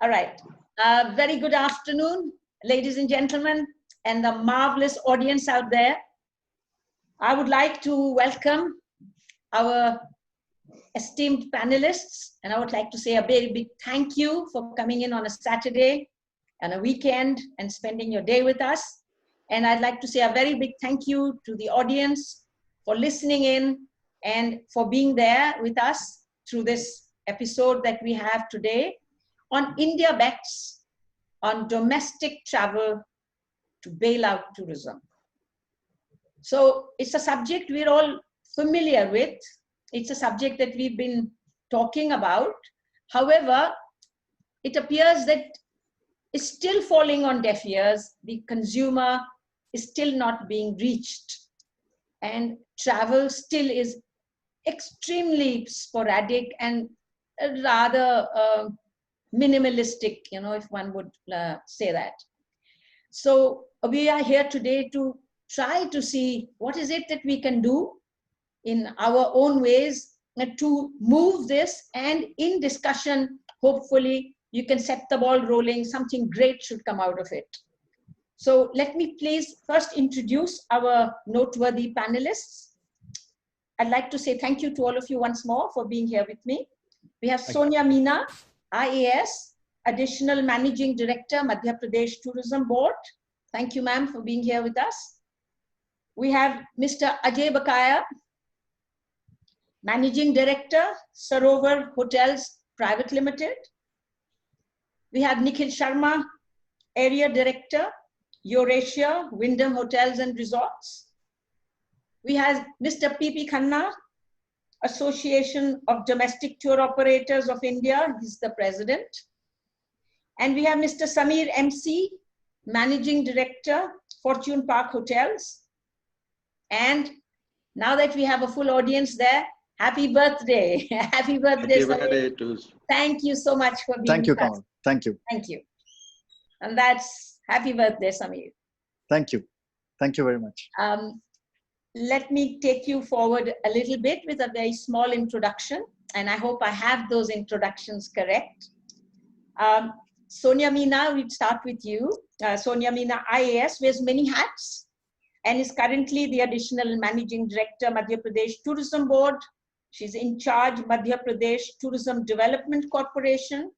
All right. Very good afternoon, ladies and gentlemen, and the marvelous audience out there. I would like to welcome our esteemed panelists, and I would like to say a very big thank you for coming in on a Saturday and a weekend and spending your day with us. And I'd like to say a very big thank you to the audience for listening in and for being there with us through this episode that we have today on India bets on domestic travel to bailout tourism. So it's a subject we're all familiar with. It's a subject that we've been talking about. However, it appears that it's still falling on deaf ears. The consumer is still not being reached. And travel still is extremely sporadic and rather minimalistic, if one would say that. So we are here today to try to see what is it that we can do in our own ways to move this, and in discussion, hopefully you can set the ball rolling, something great should come out of it. So let me please first introduce our noteworthy panelists. I'd like to say thank you to all of you once more for being here with me. We have Sonia Meena, IAS, Additional Managing Director, Madhya Pradesh Tourism Board. Thank you, ma'am, for being here with us. We have Mr. Ajay Bakaya, Managing Director, Sarovar Hotels Private Limited. We have Nikhil Sharma, Area Director, Eurasia, Wyndham Hotels and Resorts. We have Mr. P.P. Khanna, Association of Domestic Tour Operators of India. He's the president. And we have Mr. Samir MC, Managing Director, Fortune Park Hotels. And now that we have a full audience there, happy birthday. Happy birthday, Samir. Thank you so much for being Thank you, with us. Kamal. Thank you. Thank you. And that's happy birthday, Samir. Thank you. Thank you very much. Let me take you forward a little bit with a very small introduction, and I hope I have those introductions correct. Sonia Meena, we'd start with you. Sonia Meena, IAS, wears many hats and is currently the Additional Managing Director, Madhya Pradesh Tourism Board. She's in charge, Madhya Pradesh Tourism Development Corporation,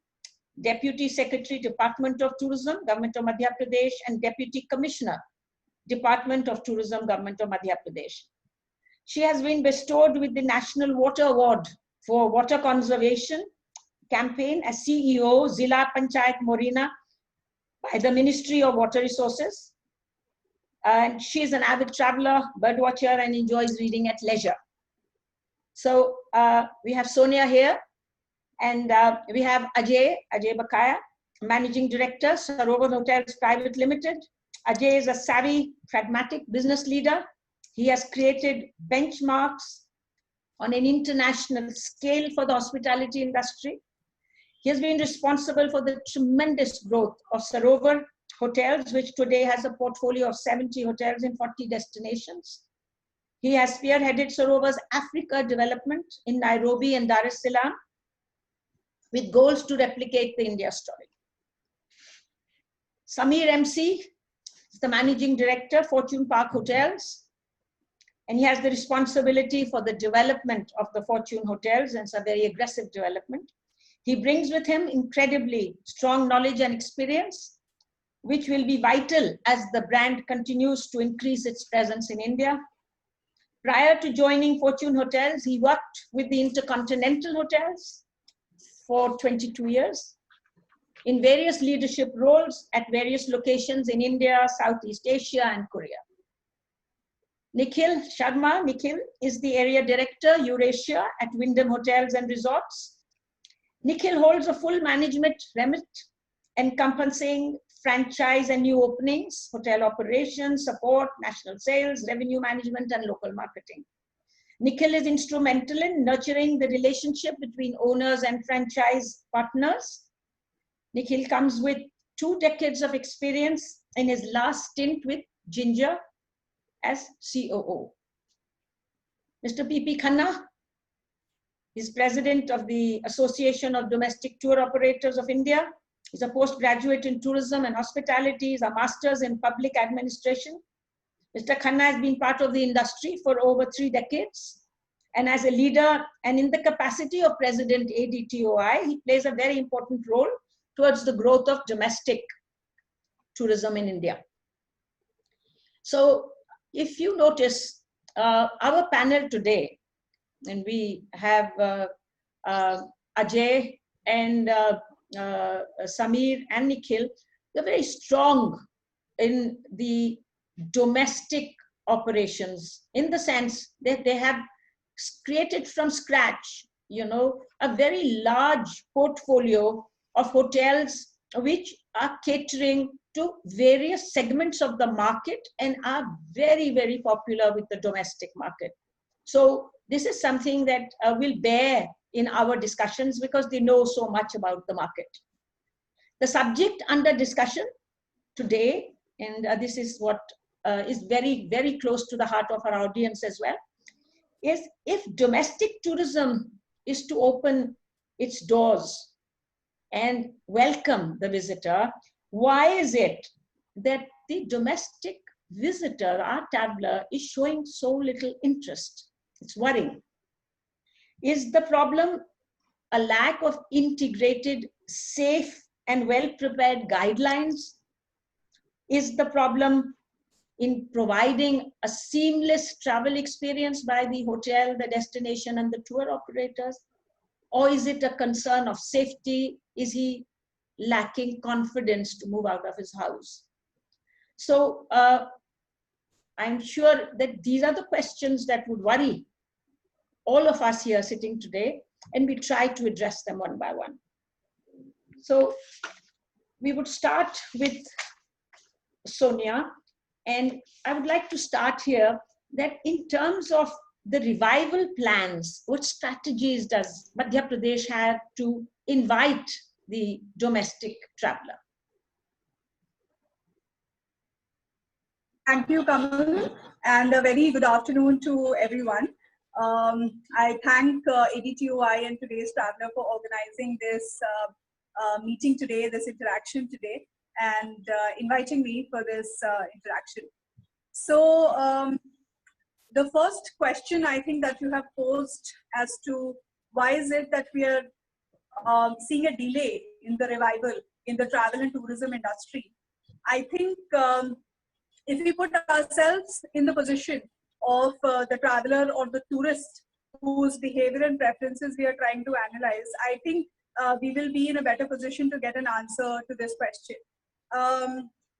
Deputy Secretary, Department of Tourism, Government of Madhya Pradesh, and Deputy Commissioner, Department of Tourism, Government of Madhya Pradesh. She has been bestowed with the National Water Award for Water Conservation Campaign as CEO, Zila Panchayat Morena, by the Ministry of Water Resources. And she is an avid traveler, birdwatcher, and enjoys reading at leisure. So we have Sonia here, and we have Ajay Bakaya, Managing Director, Sarovar Hotels Private Limited. Ajay is a savvy, pragmatic business leader. He has created benchmarks on an international scale for the hospitality industry. He has been responsible for the tremendous growth of Sarovar Hotels, which today has a portfolio of 70 hotels in 40 destinations. He has spearheaded Sarovar's Africa development in Nairobi and Dar es Salaam with goals to replicate the India story. Samir MC is the Managing Director, Fortune Park Hotels, and he has the responsibility for the development of the Fortune Hotels, and it's a very aggressive development. He brings with him incredibly strong knowledge and experience, which will be vital as the brand continues to increase its presence in India. Prior to joining Fortune Hotels, he worked with the Intercontinental Hotels for 22 years in various leadership roles at various locations in India, Southeast Asia, and Korea. Nikhil Sharma, Nikhil is the Area Director, Eurasia at Wyndham Hotels and Resorts. Nikhil holds a full management remit encompassing franchise and new openings, hotel operations, support, national sales, revenue management, and local marketing. Nikhil is instrumental in nurturing the relationship between owners and franchise partners. Nikhil comes with 2 decades of experience in his last stint with Ginger as COO. Mr. P.P. Khanna is president of the Association of Domestic Tour Operators of India. He's a postgraduate in tourism and hospitality. He's a master's in public administration. Mr. Khanna has been part of the industry for over 3 decades. And as a leader and in the capacity of President ADTOI, he plays a very important role towards the growth of domestic tourism in India. So if you notice, our panel today, and we have Ajay and Samir and Nikhil, they're very strong in the domestic operations, in the sense that they have created from scratch, a very large portfolio of hotels which are catering to various segments of the market and are very, very popular with the domestic market. So this is something that will bear in our discussions because they know so much about the market. The subject under discussion today, and this is what is very, very close to the heart of our audience as well, is if domestic tourism is to open its doors and welcome the visitor, why is it that the domestic visitor, our traveler, is showing so little interest? It's worrying. Is the problem a lack of integrated, safe, and well-prepared guidelines? Is the problem in providing a seamless travel experience by the hotel, the destination, and the tour operators? Or is it a concern of safety? Is he lacking confidence to move out of his house? So I'm sure that these are the questions that would worry all of us here sitting today, and we try to address them one by one. So we would start with Sonia, and I would like to start here that in terms of the revival plans, what strategies does Madhya Pradesh have to invite the domestic traveler? Thank you, Kamal, and a very good afternoon to everyone. I thank ADTOI and Today's Traveler for organizing this meeting today, this interaction today, and inviting me for this interaction. So the first question I think that you have posed as to why is it that we are seeing a delay in the revival in the travel and tourism industry. I think if we put ourselves in the position of the traveler or the tourist whose behavior and preferences we are trying to analyze, I think we will be in a better position to get an answer to this question.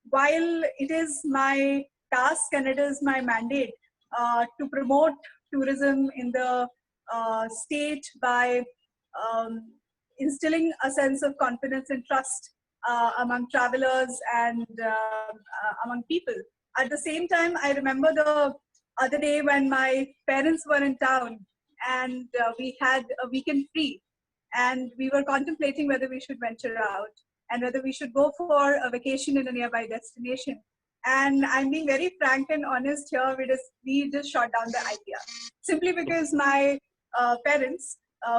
While it is my task and it is my mandate to promote tourism in the state by instilling a sense of confidence and trust among travelers and among people. At the same time, I remember the other day when my parents were in town and we had a weekend free, and we were contemplating whether we should venture out and whether we should go for a vacation in a nearby destination. And I'm being very frank and honest here, we just shot down the idea simply because my parents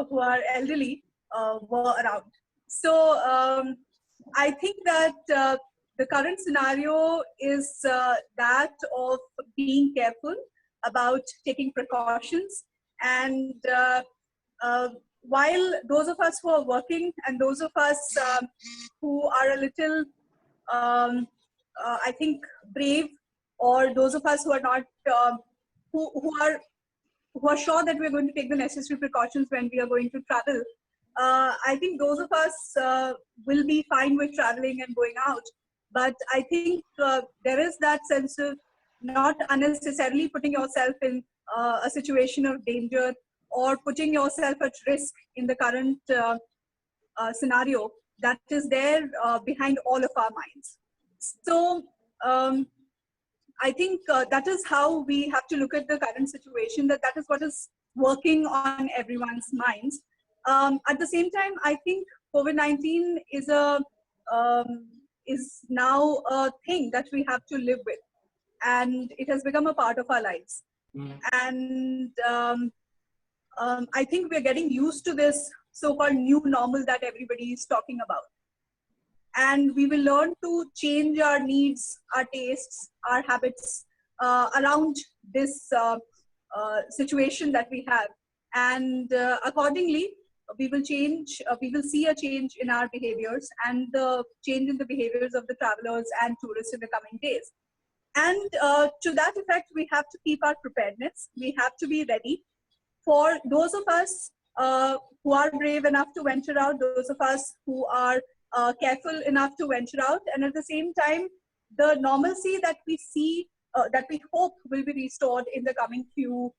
who are elderly were around. So I think that the current scenario is that of being careful about taking precautions. And while those of us who are working and those of us who are a little, I think, brave, or those of us who are not, who are sure that we're going to take the necessary precautions when we are going to travel, I think those of us will be fine with traveling and going out. But I think there is that sense of not unnecessarily putting yourself in a situation of danger or putting yourself at risk in the current scenario that is there behind all of our minds. So I think that is how we have to look at the current situation, that is what is working on everyone's minds. At the same time, I think COVID-19 is now a thing that we have to live with, and it has become a part of our lives. And I think we're getting used to this so-called new normal that everybody is talking about. and we will learn to change our needs, our tastes, our habits around this situation that we have. And accordingly, we will change, we will see a change in our behaviors and the change in the behaviors of the travelers and tourists in the coming days. And to that effect, we have to keep our preparedness. We have to be ready for those of us who are brave enough to venture out, those of us who are careful enough to venture out, and at the same time, the normalcy that we see, that we hope will be restored in the coming few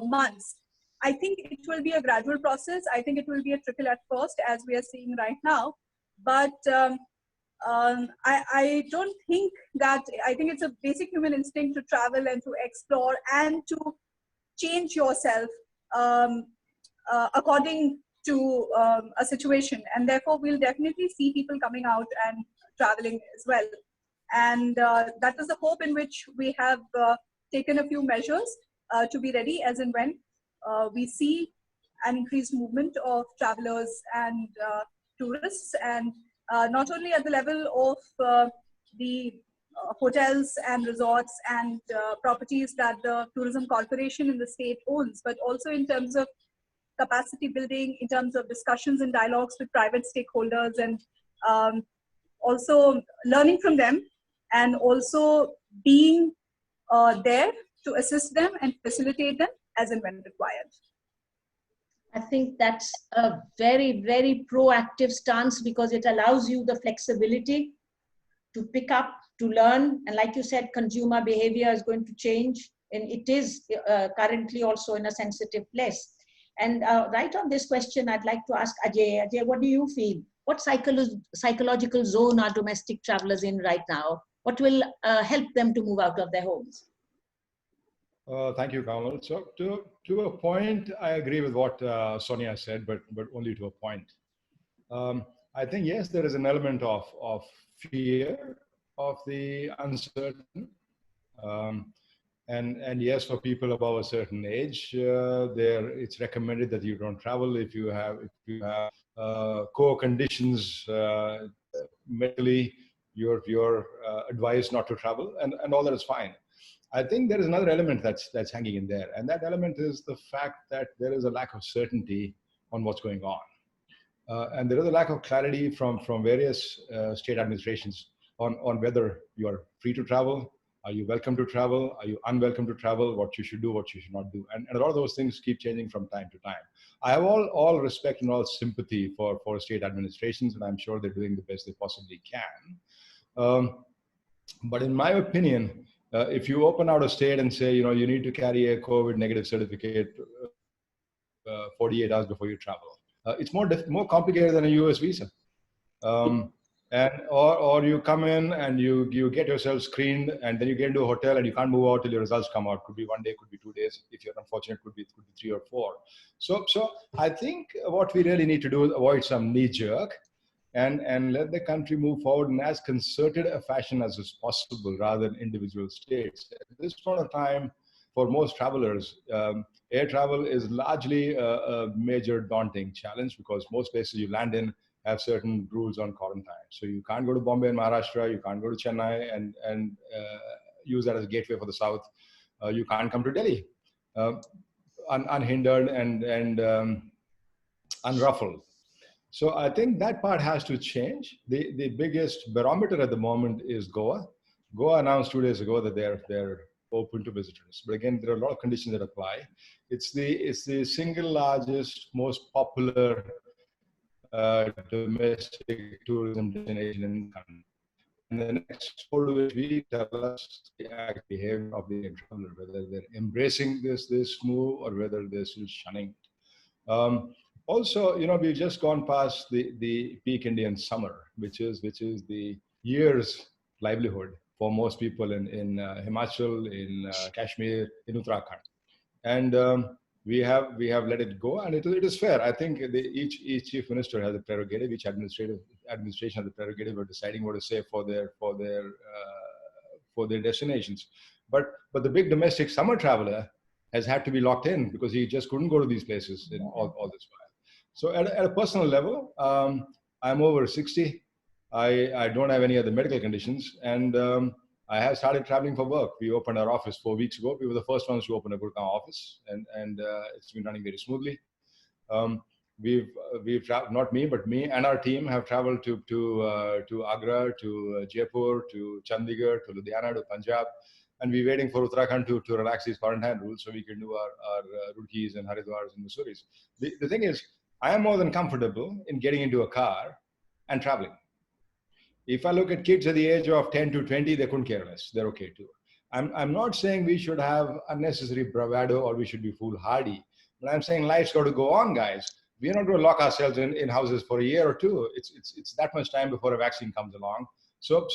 months. I think it will be a gradual process. I think it will be a trickle at first, as we are seeing right now. But I don't think that, I think it's a basic human instinct to travel and to explore and to change yourself according to a situation. And therefore, we'll definitely see people coming out and traveling as well. And that is the hope in which we have taken a few measures to be ready as and when we see an increased movement of travelers and tourists, and not only at the level of the hotels and resorts and properties that the tourism corporation in the state owns, but also in terms of capacity building, in terms of discussions and dialogues with private stakeholders, and also learning from them, and also being there to assist them and facilitate them as and when required. I think that's a very, very proactive stance, because it allows you the flexibility to pick up, to learn. And like you said, consumer behavior is going to change, and it is currently also in a sensitive place. And right on this question, I'd like to ask Ajay. Ajay, what do you feel? What psychological zone are domestic travelers in right now? What will help them to move out of their homes? Thank you, Kamal. So to a point, I agree with what Sonia said, but only to a point. I think, yes, there is an element of fear of the uncertain. And yes, for people above a certain age, it's recommended that you don't travel if you have core conditions medically. You're advised not to travel, and all that is fine. I think there is another element that's hanging in there, and that element is the fact that there is a lack of certainty on what's going on, and there is a lack of clarity from various state administrations on whether you are free to travel, are you welcome to travel, are you unwelcome to travel, what you should do, what you should not do, and a lot of those things keep changing from time to time. I have all respect and all sympathy for state administrations, and I'm sure they're doing the best they possibly can. But in my opinion, if you open out a state and say, you need to carry a COVID negative certificate 48 hours before you travel, it's more complicated than a US visa. Or you come in and you get yourself screened, and then you get into a hotel and you can't move out till your results come out. Could be 1 day, could be 2 days. If you're unfortunate, could be 3 or 4. So I think what we really need to do is avoid some knee jerk, and let the country move forward in as concerted a fashion as is possible, rather than individual states. At this point of time, for most travelers, air travel is largely a major daunting challenge, because most places you land in have certain rules on quarantine. So you can't go to Bombay and Maharashtra, you can't go to Chennai and use that as a gateway for the South. You can't come to Delhi unhindered and unruffled. So I think that part has to change. The biggest barometer at the moment is Goa. Goa announced 2 days ago that they're open to visitors. But again, there are a lot of conditions that apply. It's the single largest, most popular domestic tourism destination in the country. And the next 4 to 8 weeks tell us the act behavior of the traveler, whether they're embracing this move or whether they're still shunning it. Also, we've just gone past the peak Indian summer, which is the year's livelihood for most people in Himachal, in Kashmir, in Uttarakhand, and we have let it go, and it is fair. I think each chief minister has a prerogative, each administration has a prerogative of deciding what to say for their destinations. But the big domestic summer traveler has had to be locked in because he just couldn't go to these places in all this while. So at a personal level, I'm over 60. I don't have any other medical conditions, and I have started traveling for work. We opened our office 4 weeks ago. We were the first ones to open a Gurgaon office, and it's been running very smoothly. Um, not me, but me and our team have traveled to Agra, to Jaipur, to Chandigarh, to Ludhiana, to Punjab, and we're waiting for Uttarakhand to relax these quarantine rules so we can do our Roorkees and Haridwars and Mussooris. The thing is, I am more than comfortable in getting into a car and traveling. If I look at kids at the age of 10 to 20, they couldn't care less. They're okay too. I'm not saying we should have unnecessary bravado or we should be foolhardy, but I'm saying life's got to go on, guys. We're not going to lock ourselves in houses for a year or two. It's that much time before a vaccine comes along. So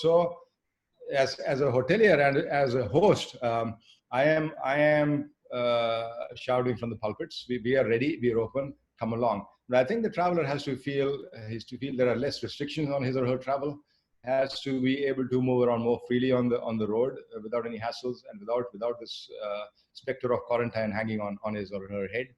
as a hotelier and as a host, I am shouting from the pulpits. We are ready. We are open. Come along. But I think the traveler has to feel there are less restrictions on his or her travel. Has to be able to move around more freely on the road without any hassles and without this specter of quarantine hanging on his or her head.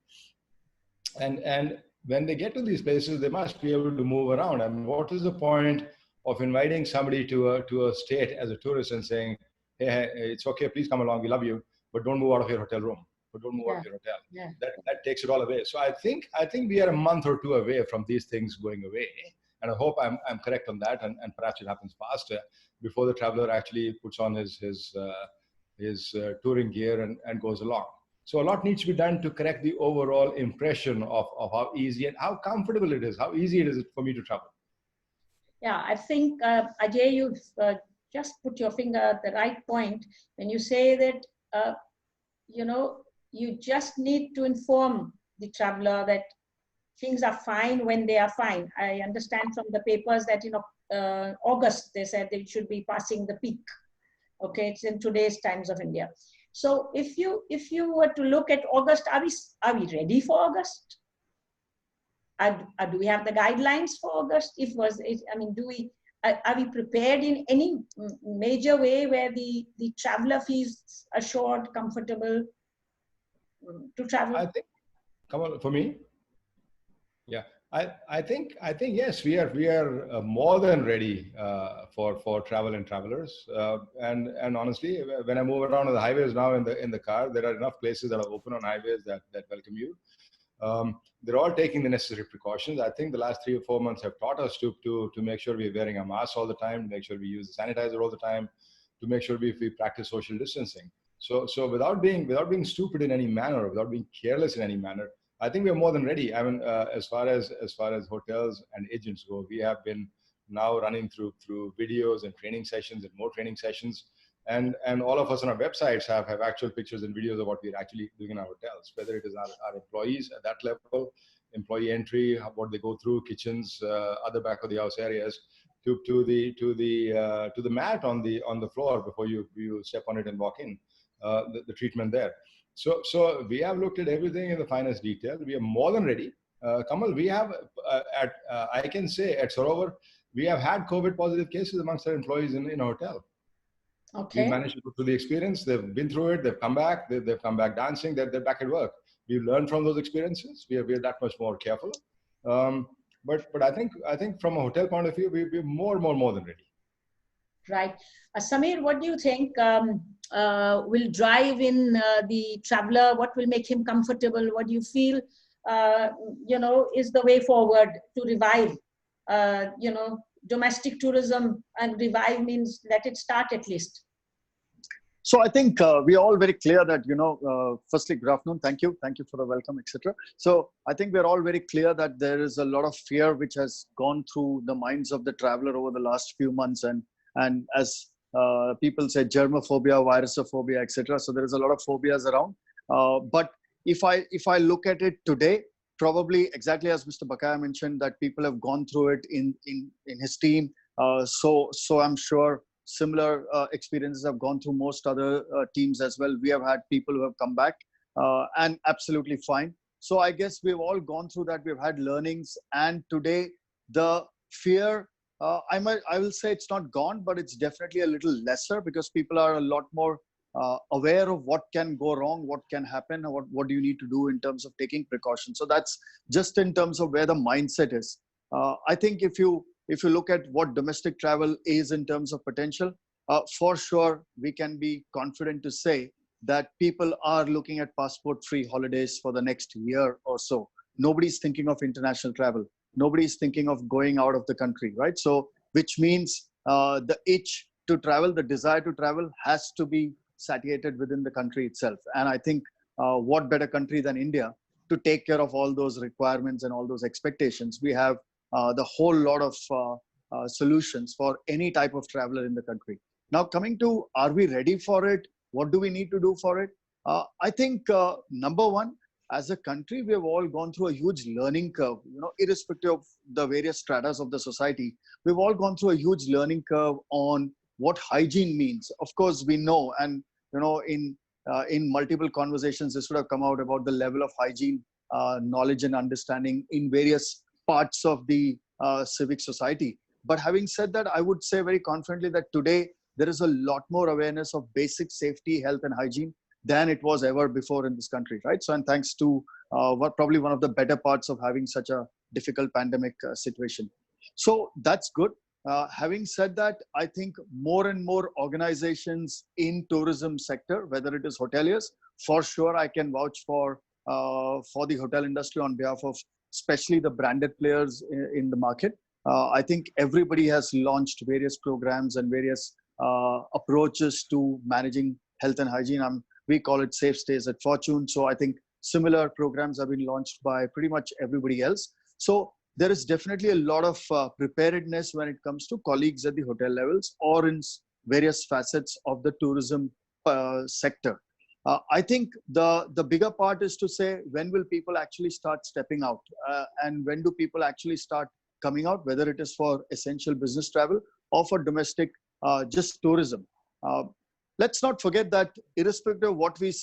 And when they get to these places, they must be able to move around. I mean, what is the point of inviting somebody to a state as a tourist and saying, hey, it's okay, please come along, we love you, but don't move out of your hotel room, but don't move out of your hotel. Yeah. That takes it all away. So I think we are a month or two away from these things going away. And I hope I'm correct on that, and perhaps it happens faster before the traveler actually puts on his touring gear and goes along. So a lot needs to be done to correct the overall impression of how easy and how comfortable it is, how easy it is for me to travel. Yeah, I think, Ajay, you've just put your finger at the right point when you say that, you just need to inform the traveler that things are fine when they are fine. I understand from the papers that August, they said they should be passing the peak. Okay, it's in today's Times of India. So if you were to look at August, are we ready for August? Do we have the guidelines for August? Are we prepared in any major way where the traveler feels assured, comfortable to travel? I think, come on, for me. Yeah, I think yes, we are more than ready for travel and travelers. And honestly, when I move around on the highways now in the car, there are enough places that are open on highways that welcome you. They're all taking the necessary precautions. I think the last 3 or 4 months have taught us to make sure we're wearing a mask all the time, to make sure we use the sanitizer all the time, to make sure we practice social distancing. So without being stupid in any manner, without being careless in any manner, I think we are more than ready. I mean, as far as hotels and agents go, we have been now running through videos and training sessions and more training sessions. And all of us on our websites have actual pictures and videos of what we're actually doing in our hotels, whether it is our employees at that level, employee entry, what they go through, kitchens, other back of the house areas, to the mat on the floor before you step on it and walk in, the treatment there. So we have looked at everything in the finest detail. We are more than ready. Kamal, we have I can say at Sarovar, we have had COVID positive cases amongst our employees in a hotel. Okay. We managed to go through the experience. They've been through it. They've come back. They've come back dancing. They're back at work. We've learned from those experiences. We are that much more careful. But I think from a hotel point of view, we're more than ready. Right. Samir, what do you think will drive in the traveler? What will make him comfortable? What do you feel, is the way forward to revive, domestic tourism? And revive means let it start at least. So I think we are all very clear that, firstly, good afternoon. Thank you for the welcome, etc. So I think we're all very clear that there is a lot of fear which has gone through the minds of the traveler over the last few months. And as people say, germophobia, virusophobia, etc. So there is a lot of phobias around. But if I look at it today, probably exactly as Mr. Bakaya mentioned, that people have gone through it in his team. So I'm sure similar experiences have gone through most other teams as well. We have had people who have come back and absolutely fine. So I guess we've all gone through that. We've had learnings, and today the fear, I will say it's not gone, but it's definitely a little lesser because people are a lot more aware of what can go wrong, what can happen, and what do you need to do in terms of taking precautions. So that's just in terms of where the mindset is. I think if you if you look at what domestic travel is in terms of potential, for sure, we can be confident to say that people are looking at passport-free holidays for the next year or so. Nobody's thinking of international travel. Nobody's thinking of going out of the country, right? So, which means the itch to travel, the desire to travel has to be satiated within the country itself. And I think what better country than India to take care of all those requirements and all those expectations. We have the whole lot of solutions for any type of traveler in the country. Now, coming to, are we ready for it? What do we need to do for it? I think number one, as a country, we have all gone through a huge learning curve, irrespective of the various stratas of the society. We've all gone through a huge learning curve on what hygiene means. Of course, we know, and in multiple conversations, this would have come out about the level of hygiene, knowledge and understanding in various parts of the civic society. But having said that, I would say very confidently that today, there is a lot more awareness of basic safety, health and hygiene than it was ever before in this country, right? So, and thanks to probably one of the better parts of having such a difficult pandemic situation. So that's good. Having said that, I think more and more organizations in tourism sector, whether it is hoteliers, for sure I can vouch for the hotel industry on behalf of especially the branded players in the market. I think everybody has launched various programs and various approaches to managing health and hygiene. We call it Safe Stays at Fortune. So I think similar programs have been launched by pretty much everybody else. So there is definitely a lot of preparedness when it comes to colleagues at the hotel levels or in various facets of the tourism sector. I think the bigger part is to say, when will people actually start stepping out? And when do people actually start coming out, whether it is for essential business travel or for domestic just tourism? Let's not forget that irrespective of what we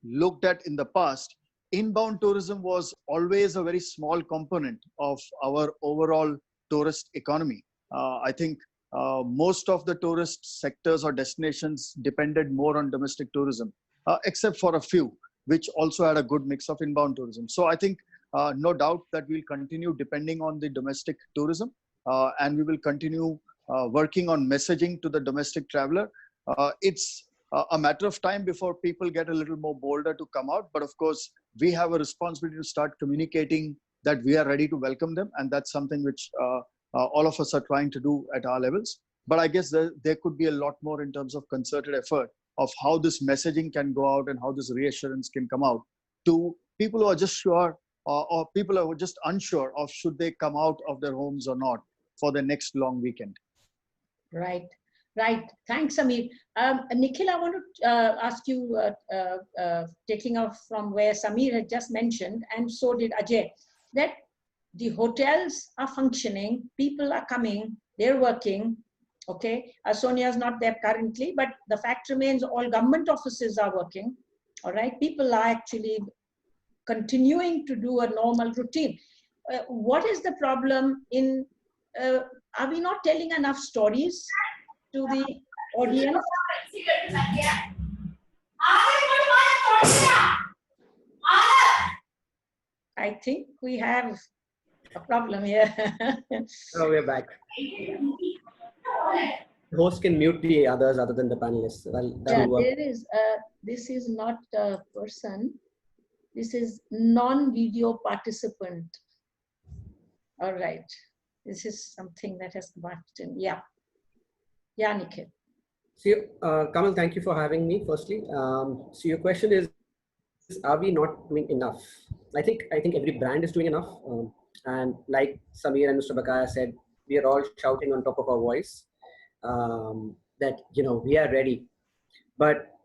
looked at in the past, inbound tourism was always a very small component of our overall tourist economy. I think most of the tourist sectors or destinations depended more on domestic tourism, except for a few, which also had a good mix of inbound tourism. So I think no doubt that we'll continue depending on the domestic tourism, and we will continue working on messaging to the domestic traveler. It's a matter of time before people get a little more bolder to come out. But of course, we have a responsibility to start communicating that we are ready to welcome them. And that's something which all of us are trying to do at our levels. But I guess there could be a lot more in terms of concerted effort of how this messaging can go out and how this reassurance can come out to people who are just sure or people who are just unsure of should they come out of their homes or not for the next long weekend. Right. Right. Thanks, Samir. Nikhil, I want to ask you, taking off from where Samir had just mentioned, and so did Ajay, that the hotels are functioning, people are coming, they're working. Okay. Sonia is not there currently, but the fact remains all government offices are working. All right. People are actually continuing to do a normal routine. What is the problem in, are we not telling enough stories to the audience? I think we have a problem here. Oh, we're back. The host can mute the others other than the panelists. Well, Yeah, there is, this is not a person. This is non-video participant. All right. This is something that has marked in. Yeah. Yeah, Nikhil. So, Kamal, thank you for having me, firstly. So your question is, are we not doing enough? I think every brand is doing enough. And like Samir and Mr. Bakaya said, we are all shouting on top of our voice that, we are ready. But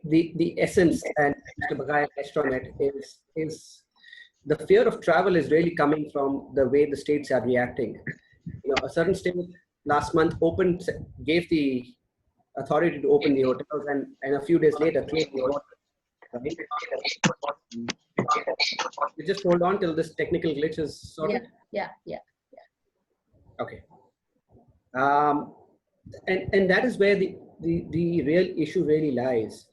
the essence, and Mr. Bakaya touched on it, is the fear of travel is really coming from the way the states are reacting. A certain state last month gave the authority to open the hotels, and a few days later closed the borders. Right? We just hold on till this technical glitch is sorted. Yeah. Okay. And that is where the real issue really lies.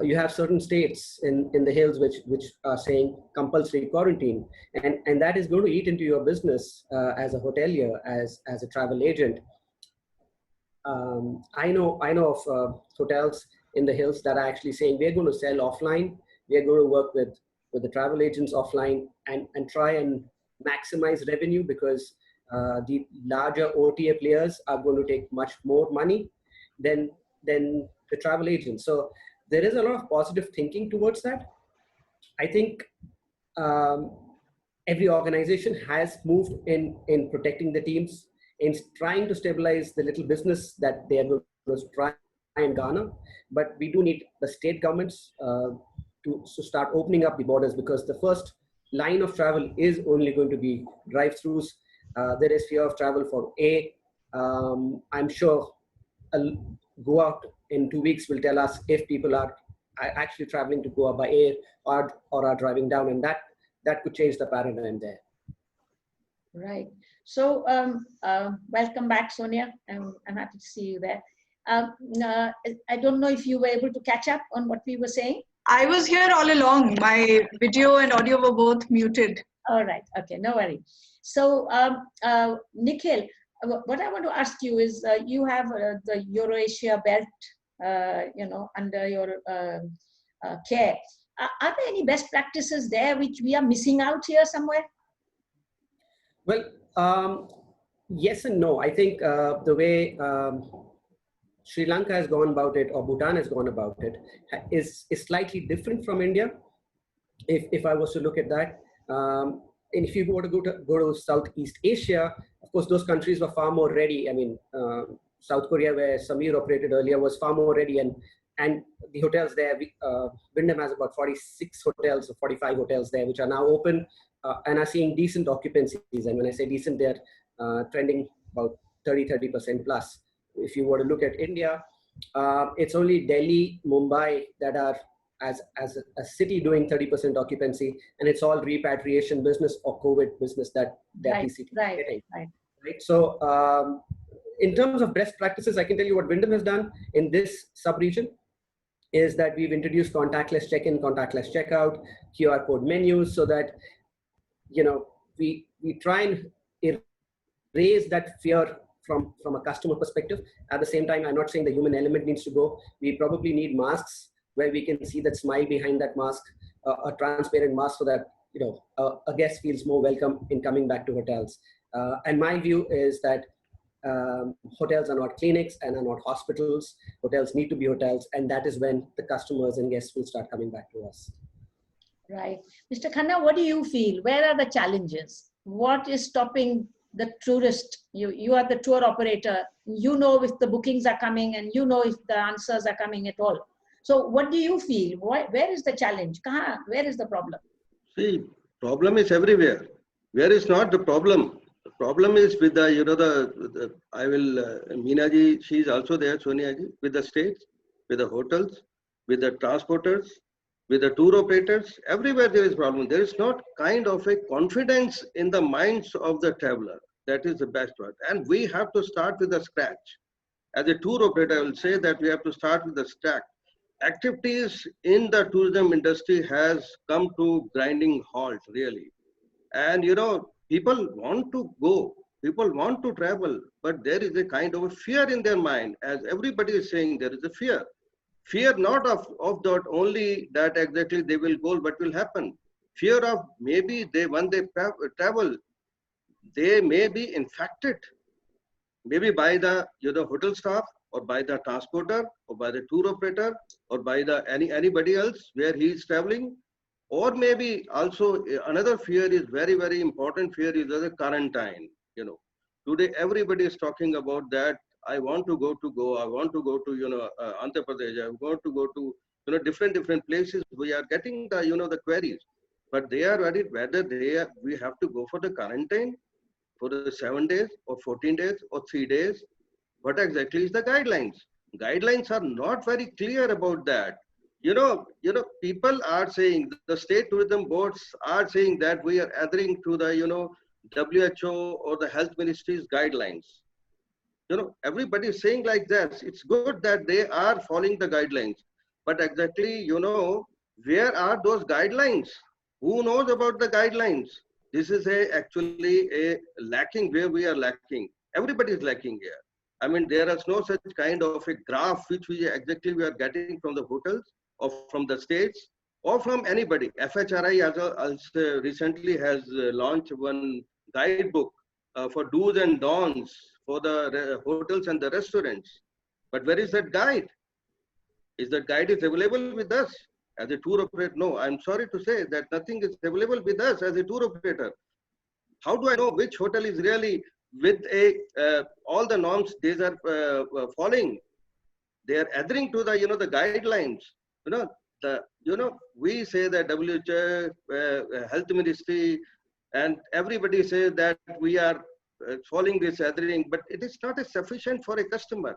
You have certain states in the hills which are saying compulsory quarantine, and that is going to eat into your business as a hotelier, as a travel agent. I know of hotels in the hills that are actually saying we're going to sell offline. We're going to work with the travel agents offline and try and maximize revenue, because the larger OTA players are going to take much more money than the travel agents. So there is a lot of positive thinking towards that. I think every organization has moved in protecting the teams, in trying to stabilize the little business that they are going to try and garner. But we do need the state governments to start opening up the borders, because the first line of travel is only going to be drive-throughs. There is fear of travel for I'm sure Go Out in 2 weeks will tell us if people are actually traveling to Goa by air or are driving down, and that could change the paradigm there. Right. So welcome back, Sonia. I'm happy to see you there. I don't know if you were able to catch up on what we were saying. I was here all along. My video and audio were both muted. All right. Okay. No worry. So, Nikhil, what I want to ask you is, you have the Eurasia belt, under your care. Are there any best practices there which we are missing out here somewhere? Well, yes and no. I think the way Sri Lanka has gone about it, or Bhutan has gone about it, is slightly different from India. If I was to look at that, and if you were to go to Southeast Asia, of course, those countries were far more ready. I mean, South Korea, where Samir operated earlier, was far more ready, and the hotels there, Wyndham has about 46 hotels or 45 hotels there, which are now open and are seeing decent occupancies. And when I say decent, they're trending about 30% plus. If you were to look at India, it's only Delhi, Mumbai that are as a city doing 30% occupancy, and it's all repatriation business or COVID business that these cities are getting. Right. So in terms of best practices, I can tell you what Wyndham has done in this sub-region is that we've introduced contactless check-in, contactless checkout, QR code menus, so that we try and erase that fear from a customer perspective. At the same time, I'm not saying the human element needs to go. We probably need masks where we can see that smile behind that mask, a transparent mask, so that a guest feels more welcome in coming back to hotels. And my view is that hotels are not clinics and are not hospitals. Hotels need to be hotels, and that is when the customers and guests will start coming back to us. Right. Mr. Khanna, what do you feel? Where are the challenges? What is stopping the tourist? You are the tour operator. You know if the bookings are coming, and you know if the answers are coming at all. So what do you feel? Where is the challenge? Where is the problem? See, problem is everywhere. Where is not the problem? The problem is with the, Meenaji, she is also there, Sonia ji, with the states, with the hotels, with the transporters, with the tour operators. Everywhere there is problem. There is not kind of a confidence in the minds of the traveler. That is the best word. And we have to start with the scratch. As a tour operator, I will say that we have to start with the scratch. Activities in the tourism industry has come to grinding halt, really. And people want to go, people want to travel, but there is a kind of a fear in their mind. As everybody is saying, there is a fear. Fear not of that only that exactly they will go, what will happen. Fear of maybe when they travel, they may be infected. Maybe by the hotel staff, or by the transporter, or by the tour operator, or by the anybody else where he is traveling. Or maybe also another fear is very, very important fear is the quarantine. Today everybody is talking about that. I want to go to Goa, I want to go to Andhra Pradesh, I want to go to different places. We are getting the the queries, but they are worried whether we have to go for the quarantine for the 7 days or 14 days or 3 days. What exactly is the guidelines? Guidelines are not very clear about that. People are saying, the state tourism boards are saying that we are adhering to the WHO or the health ministry's guidelines. Everybody is saying like that. It's good that they are following the guidelines, but exactly, where are those guidelines? Who knows about the guidelines? This is actually a lacking where we are lacking. Everybody is lacking here. I mean, there is no such kind of a graph which we are getting from the hotels or from the states or from anybody. FHRI also recently has launched one guidebook for do's and don'ts for the hotels and the restaurants. But where is that guide? Is that guide is available with us as a tour operator? No, I'm sorry to say that nothing is available with us as a tour operator. How do I know which hotel is really with all the norms they are following? They are adhering to the guidelines. We say that WHO, Health Ministry, and everybody says that we are following this adhering, but it is not sufficient for a customer.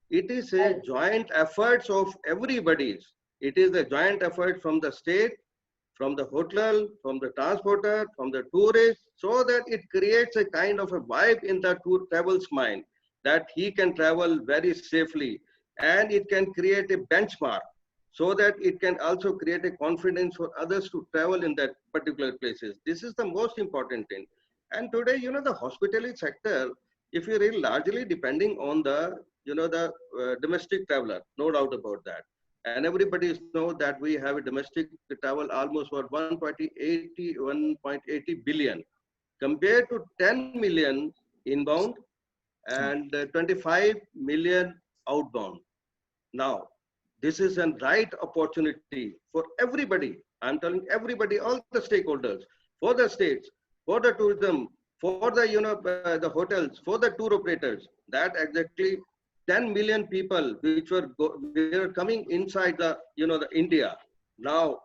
It is a joint efforts of everybody's. It is a joint effort from the state, from the hotel, from the transporter, from the tourist, so that it creates a kind of a vibe in the travel's mind that he can travel very safely, and it can create a benchmark so that it can also create a confidence for others to travel in that particular places. This is the most important thing. And today, the hospitality sector, if you read, largely depending on the domestic traveler, no doubt about that. And everybody knows that we have a domestic travel almost for 1.80 billion compared to 10 million inbound and 25 million outbound. Now, this is a right opportunity for everybody. I'm telling everybody, all the stakeholders, for the states, for the tourism, for the the hotels, for the tour operators, that exactly 10 million people which were coming inside the the India. Now,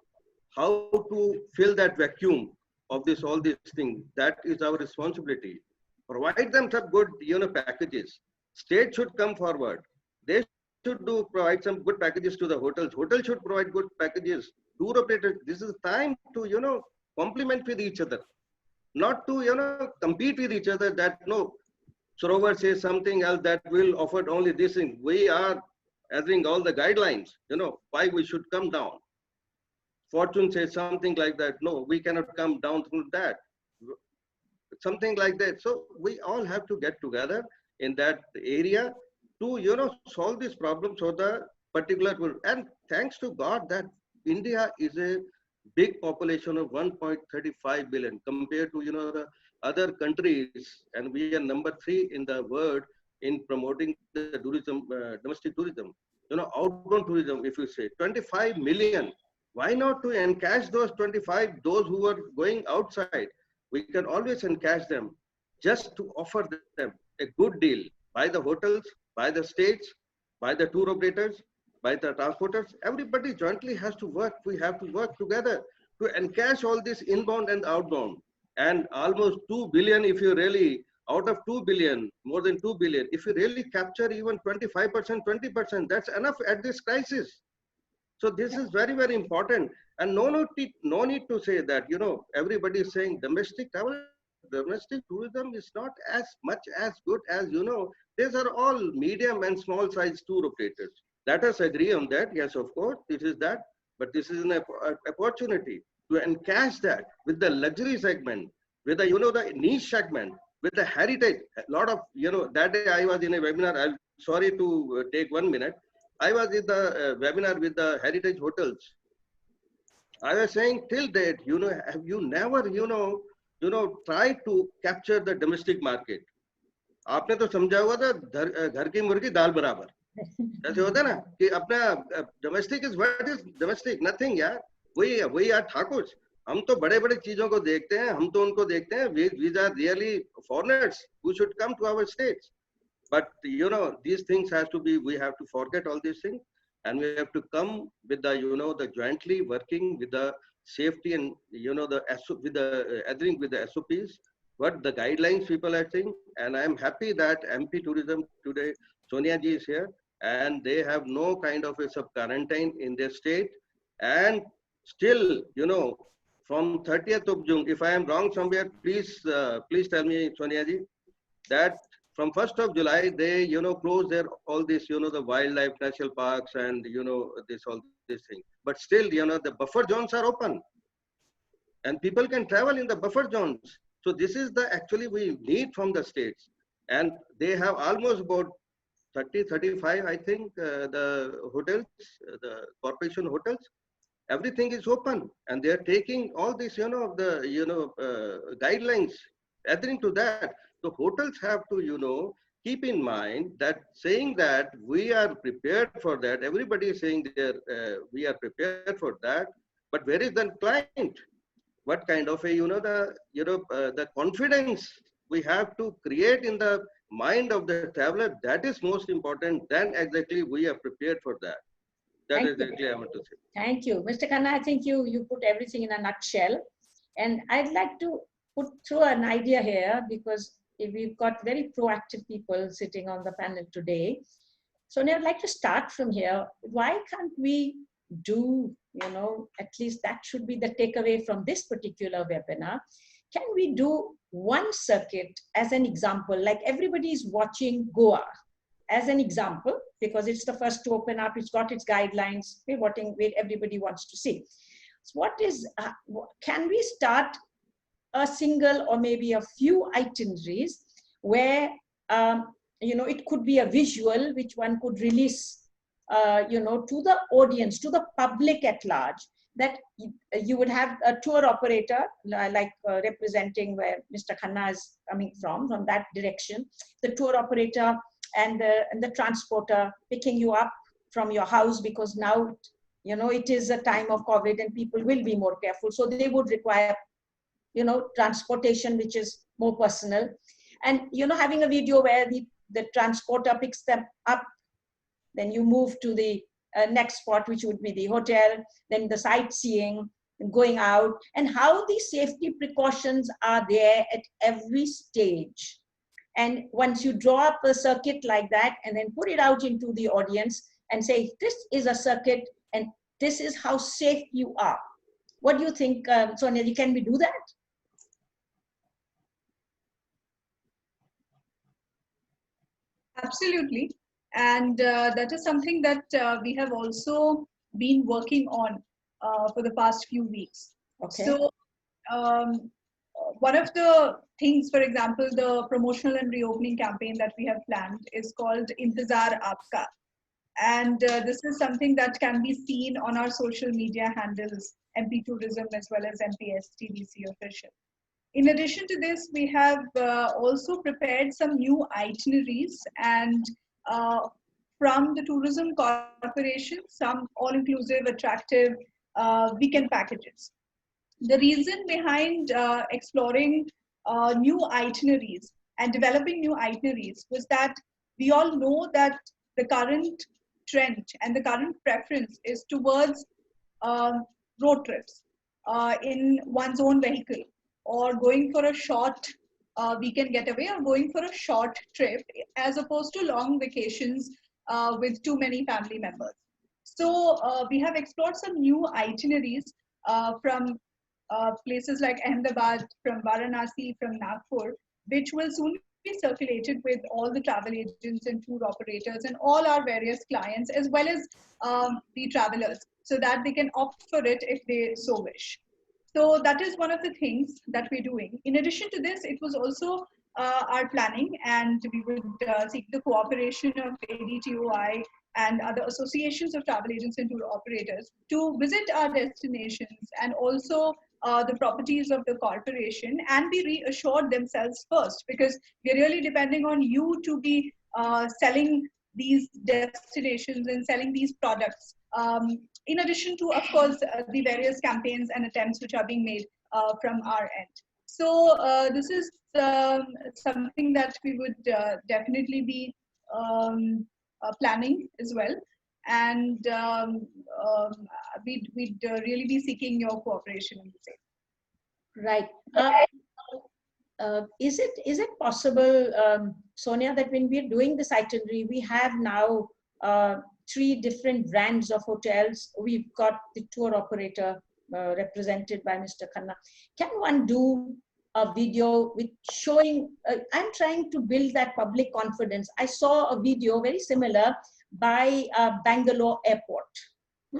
how to fill that vacuum of all these things? That is our responsibility. Provide them some good packages. State should come forward. They should provide some good packages to the hotels. Hotels should provide good packages. Tour operators. This is time to complement with each other, not to compete with each other. That no. Srovar says something else that will offer only this thing. We are adhering all the guidelines, why we should come down. Fortune says something like that. No, we cannot come down through that. Something like that. So we all have to get together in that area to, solve this problem so the particular, and thanks to God that India is a big population of 1.35 billion compared to, the other countries, and we are number 3 in the world in promoting the tourism, domestic tourism. Outbound tourism, if you say 25 million, why not to encash those 25, those who are going outside? We can always encash them just to offer them a good deal by the hotels, by the states, by the tour operators, by the transporters. Everybody jointly has to work. We have to work together to encash all this inbound and outbound. And almost 2 billion, if you really, out of 2 billion, more than 2 billion, if you really capture even 25%, 20%, that's enough at this crisis. So this is very, very important. And no need to say that, everybody is saying domestic travel, domestic tourism is not as much as good as, these are all medium and small size tour operators. Let us agree on that. Yes, of course, this is that. But this is an opportunity to encash that with the luxury segment, with the, the niche segment, with the heritage. A lot of, that day I was in a webinar. I'm sorry to take 1 minute. I was in the webinar with the heritage hotels. I was saying till date, have you never, tried to capture the domestic market? आपने तो समझा हुआ था घर की मुर्गी दाल बराबर. ऐसे होता है ना कि अपना domestic is what is domestic? Nothing यार. वही यार ठाकुर. हम तो बड़े-बड़े चीजों को देखते हैं, हम तो उनको देखते हैं. These are really foreigners who should come to our states. But these things has to be. We have to forget all these things, and we have to come with the the jointly working with the safety and with the adhering with the SOPs. What the guidelines people are saying, and I am happy that MP Tourism today, Sonia ji is here, and they have no kind of a sub quarantine in their state, and still from 30th of June, if I am wrong somewhere, please tell me, Sonia ji, that from 1st of July, they, close their, all this, the wildlife national parks and, all these things. But still, the buffer zones are open and people can travel in the buffer zones. So this is the, actually we need from the states. And they have almost about 30, 35, I think, the hotels, the corporation hotels, everything is open and they are taking all this, guidelines adhering to that. The hotels have to, keep in mind that saying that we are prepared for that. Everybody is saying we are prepared for that. But where is the client? What kind of a, the confidence we have to create in the mind of the traveler, that is most important. Then exactly we are prepared for that. That is exactly I want to say. Thank you. Mr. Khanna, I think you put everything in a nutshell. And I'd like to put through an idea here, because we've got very proactive people sitting on the panel today. So now I'd like to start from here. Why can't we do, at least that should be the takeaway from this particular webinar. Can we do one circuit as an example, like everybody is watching Goa as an example, because it's the first to open up, it's got its guidelines, what everybody wants to see. So can we start a single or maybe a few itineraries where, it could be a visual which one could release, to the audience, to the public at large, that you would have a tour operator, representing where Mr. Khanna is coming from that direction, the tour operator and the transporter picking you up from your house, because now, it is a time of COVID and people will be more careful. So they would require, transportation, which is more personal. And, having a video where the transporter picks them up, then you move to the next spot, which would be the hotel, then the sightseeing, going out, and how the safety precautions are there at every stage. And once you draw up a circuit like that and then put it out into the audience and say, this is a circuit and this is how safe you are. What do you think, Sonia, can we do that? Absolutely. And that is something that we have also been working on for the past few weeks. Okay. So one of the things, for example, the promotional and reopening campaign that we have planned is called Intezar Aapka. And this is something that can be seen on our social media handles, MP Tourism as well as MPSTDC official. In addition to this, we have also prepared some new itineraries and from the Tourism Corporation, some all-inclusive, attractive weekend packages. The reason behind exploring new itineraries and developing new itineraries was that we all know that the current trend and the current preference is towards road trips in one's own vehicle, or going for a short weekend getaway, or going for a short trip, as opposed to long vacations with too many family members. So we have explored some new itineraries from places like Ahmedabad, from Varanasi, from Nagpur, which will soon be circulated with all the travel agents and tour operators and all our various clients, as well as the travelers, so that they can opt for it if they so wish. So that is one of the things that we're doing. In addition to this, it was also our planning, and we would seek the cooperation of ADTOI and other associations of travel agents and tour operators to visit our destinations and also the properties of the corporation, and be reassured themselves first, because we're really depending on you to be selling these destinations and selling these products. In addition to, of course, the various campaigns and attempts which are being made from our end. So this is something that we would definitely be planning as well. And we'd really be seeking your cooperation in the same. Right. Is it possible, Sonia, that when we're doing this itinerary, we have now 3 different brands of hotels. We've got the tour operator represented by Mr. Khanna. Can one do a video with showing, I'm trying to build that public confidence. I saw a video very similar by Bangalore airport,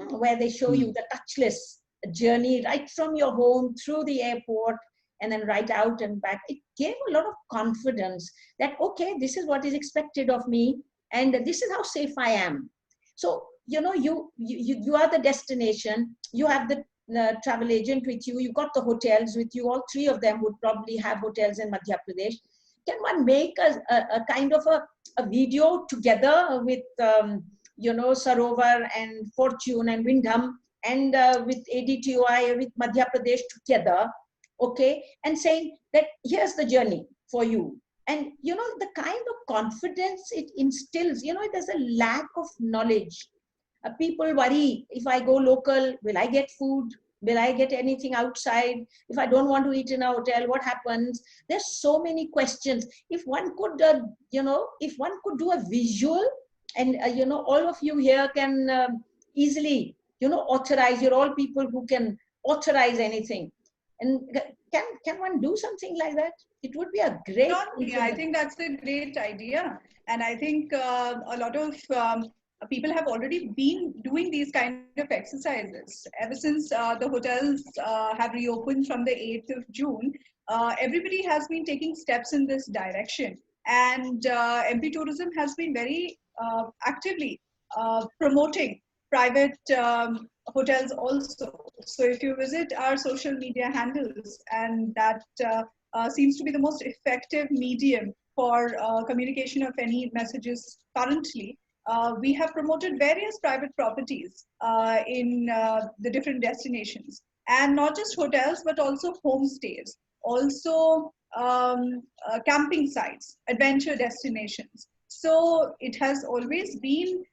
where they show you the touchless journey right from your home through the airport and then right out and back. It gave a lot of confidence that, okay, this is what is expected of me and this is how safe I am. So, you know, you are the destination, you have the travel agent with you, you got the hotels with you, all three of them would probably have hotels in Madhya Pradesh. Can one make a kind of a video together with, you know, Sarovar and Fortune and Windham and with ADTOI, with Madhya Pradesh together, okay, and saying that here's the journey for you. And, you know, the kind of confidence it instills, you know, there's a lack of knowledge. People worry, if I go local, will I get food? Will I get anything outside? If I don't want to eat in a hotel, what happens? There's so many questions. If one could, you know, if one could do a visual and, you know, all of you here can easily, you know, authorize, you're all people who can authorize anything. And can one do something like that? It would be a great. Yeah, I think that's a great idea. And I think a lot of people have already been doing these kind of exercises. Ever since the hotels have reopened from the 8th of June, everybody has been taking steps in this direction. And MP Tourism has been very actively promoting private hotels also. So if you visit our social media handles, and that seems to be the most effective medium for communication of any messages currently, we have promoted various private properties in the different destinations, and not just hotels, but also homestays, also camping sites, adventure destinations. So it has always been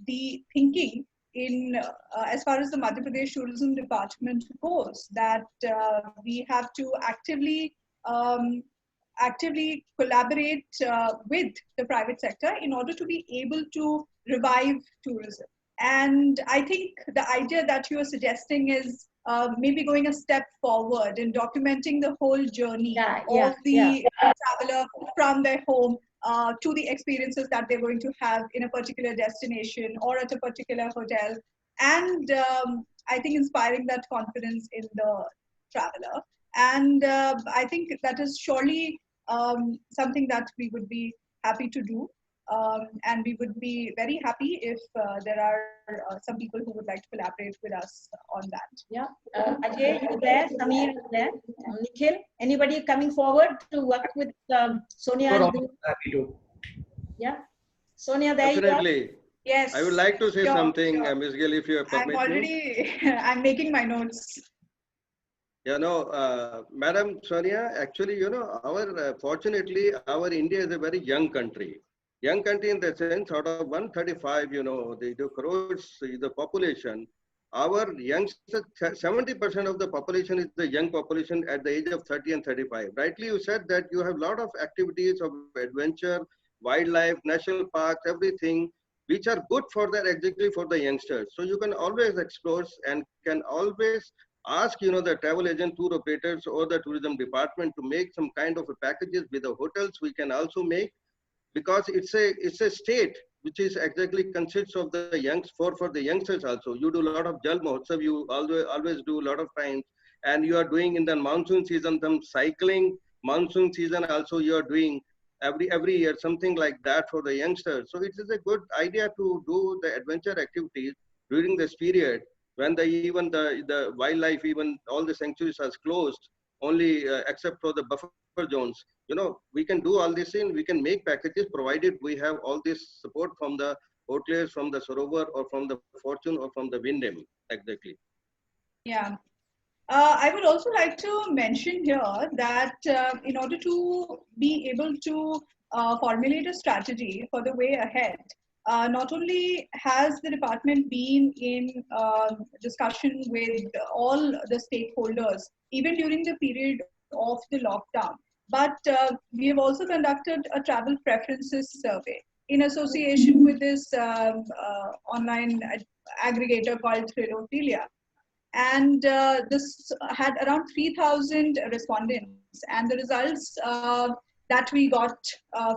the thinking in as far as the Madhya Pradesh Tourism Department goes, that we have to actively collaborate with the private sector in order to be able to revive tourism. And I think the idea that you are suggesting is maybe going a step forward in documenting the whole journey of the traveler from their home to the experiences that they're going to have in a particular destination or at a particular hotel. And I think inspiring that confidence in the traveler. And I think that is surely something that we would be happy to do. And we would be very happy if there are some people who would like to collaborate with us on that. Yeah. Ajay, you there? Samir, you there? Nikhil, anybody coming forward to work with Sonia? Happy to. Yeah. Sonia, there Definitely. you are. Yes. I would like to say something, sure. Ms. Gill, if you permit me. I'm making my notes. You know, Madam Sonia, actually, you know, fortunately, our India is a very young country. Young country in the sense, out of 135, you know, the crores, the population, our youngsters, 70% of the population is the young population at the age of 30 and 35. Rightly, you said that you have a lot of activities of adventure, wildlife, national parks, everything, which are good for that, exactly for the youngsters. So you can always explore and can always ask, you know, the travel agent, tour operators, or the tourism department to make some kind of a packages with the hotels. We can also make, because it's a state which is exactly consists of the for the youngsters also. You do a lot of Jal Mahotsav, you always do a lot of times, and you are doing in the monsoon season some cycling. Monsoon season also you are doing every year something like that for the youngsters. So it is a good idea to do the adventure activities during this period when even the wildlife, even all the sanctuaries are closed, only except for the buffer zones. You know, we can do all this we can make packages provided we have all this support from the hoteliers, from the Sarovar, or from the Fortune, or from the Windham, exactly. Yeah. I would also like to mention here that in order to be able to formulate a strategy for the way ahead, not only has the department been in discussion with all the stakeholders, even during the period of the lockdown, but we have also conducted a travel preferences survey in association with this online aggregator called Thrilophilia. And this had around 3,000 respondents. And the results that we got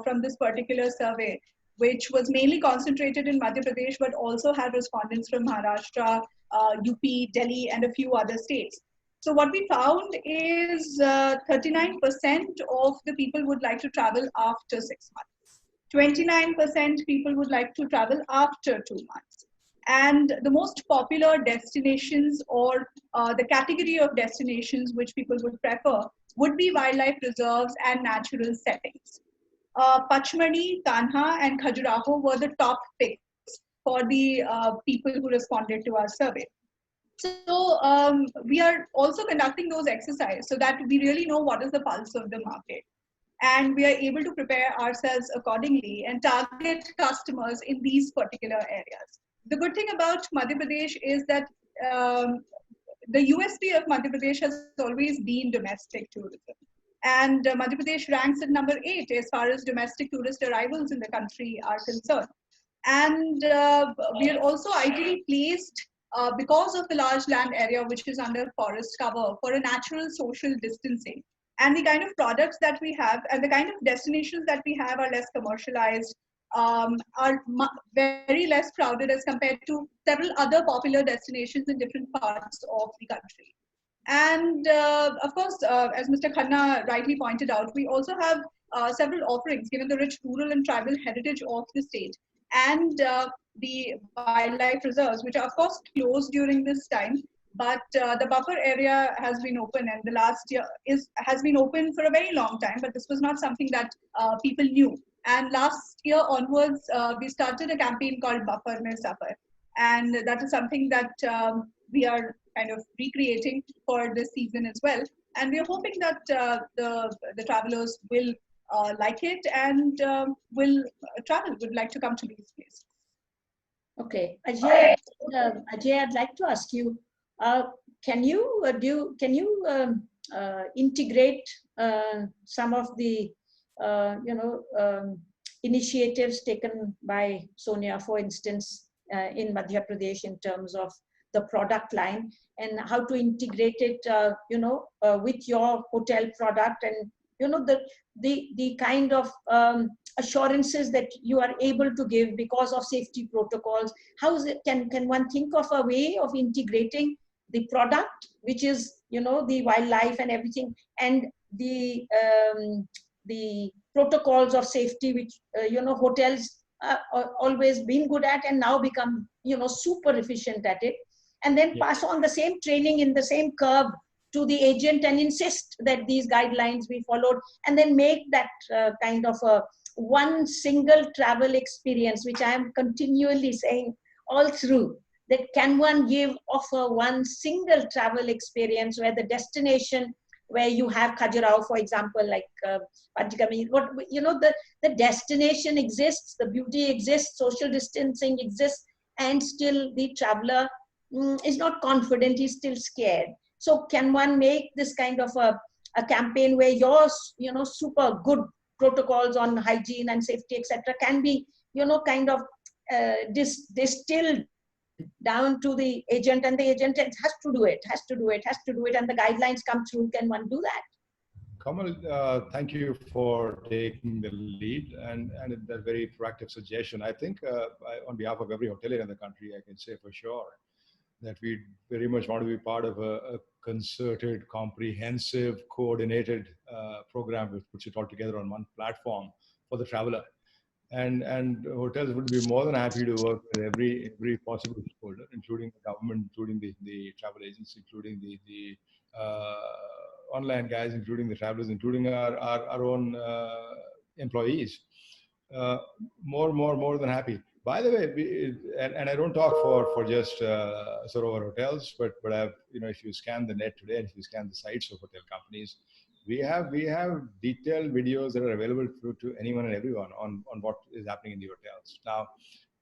from this particular survey, which was mainly concentrated in Madhya Pradesh, but also had respondents from Maharashtra, UP, Delhi, and a few other states. So what we found is 39% of the people would like to travel after 6 months. 29% people would like to travel after 2 months. And the most popular destinations, or the category of destinations which people would prefer, would be wildlife reserves and natural settings. Pachmadi, Kanha, and Khajuraho were the top picks for the people who responded to our survey. So we are also conducting those exercises so that we really know what is the pulse of the market. And we are able to prepare ourselves accordingly and target customers in these particular areas. The good thing about Madhya Pradesh is that the USP of Madhya Pradesh has always been domestic tourism. And Madhya Pradesh ranks at number 8 as far as domestic tourist arrivals in the country are concerned. And we are also ideally placed because of the large land area which is under forest cover for a natural social distancing. And the kind of products that we have and the kind of destinations that we have are less commercialized, are very less crowded as compared to several other popular destinations in different parts of the country. And of course, as Mr. Khanna rightly pointed out, we also have several offerings given the rich rural and tribal heritage of the state, and the wildlife reserves, which are of course closed during this time. But the buffer area has been open, and the last year has been open for a very long time, but this was not something that people knew. And last year onwards, we started a campaign called Buffer Mein Safar. And that is something that we are kind of recreating for this season as well. And we are hoping that the travelers will like it and will travel, would like to come to these places. Okay, Ajay, I'd like to ask you, can you integrate some of the initiatives taken by Sonia, for instance, in Madhya Pradesh in terms of the product line, and how to integrate it, with your hotel product, and the kind of assurances that you are able to give because of safety protocols? How is it? Can one think of a way of integrating the product, which is the wildlife and everything, and the protocols of safety, which hotels are always been good at and now become super efficient at it, and then pass on the same training in the same curve to the agent and insist that these guidelines be followed, and then make that kind of a one single travel experience, which I am continually saying all through, that can one offer one single travel experience where the destination, where you have Khajuraho, for example, like Panchgami, the destination exists, the beauty exists, social distancing exists, and still the traveler is not confident, he's still scared. So can one make this kind of a campaign where your super good protocols on hygiene and safety, etc., can be kind of distilled down to the agent, and the agent has to do it, and the guidelines come through? Can one do that? Kamal, thank you for taking the lead and that very proactive suggestion. I think on behalf of every hotelier in the country, I can say for sure that we very much want to be part of a concerted, comprehensive, coordinated program which puts it all together on one platform for the traveler. And hotels would be more than happy to work with every possible stakeholder, including the government, including the travel agents, including the online guys, including the travelers, including our own employees. More than happy. By the way, and I don't talk for just sort of our hotels, but I've, if you scan the net today and if you scan the sites of hotel companies, we have detailed videos that are available to anyone and everyone on what is happening in the hotels. Now,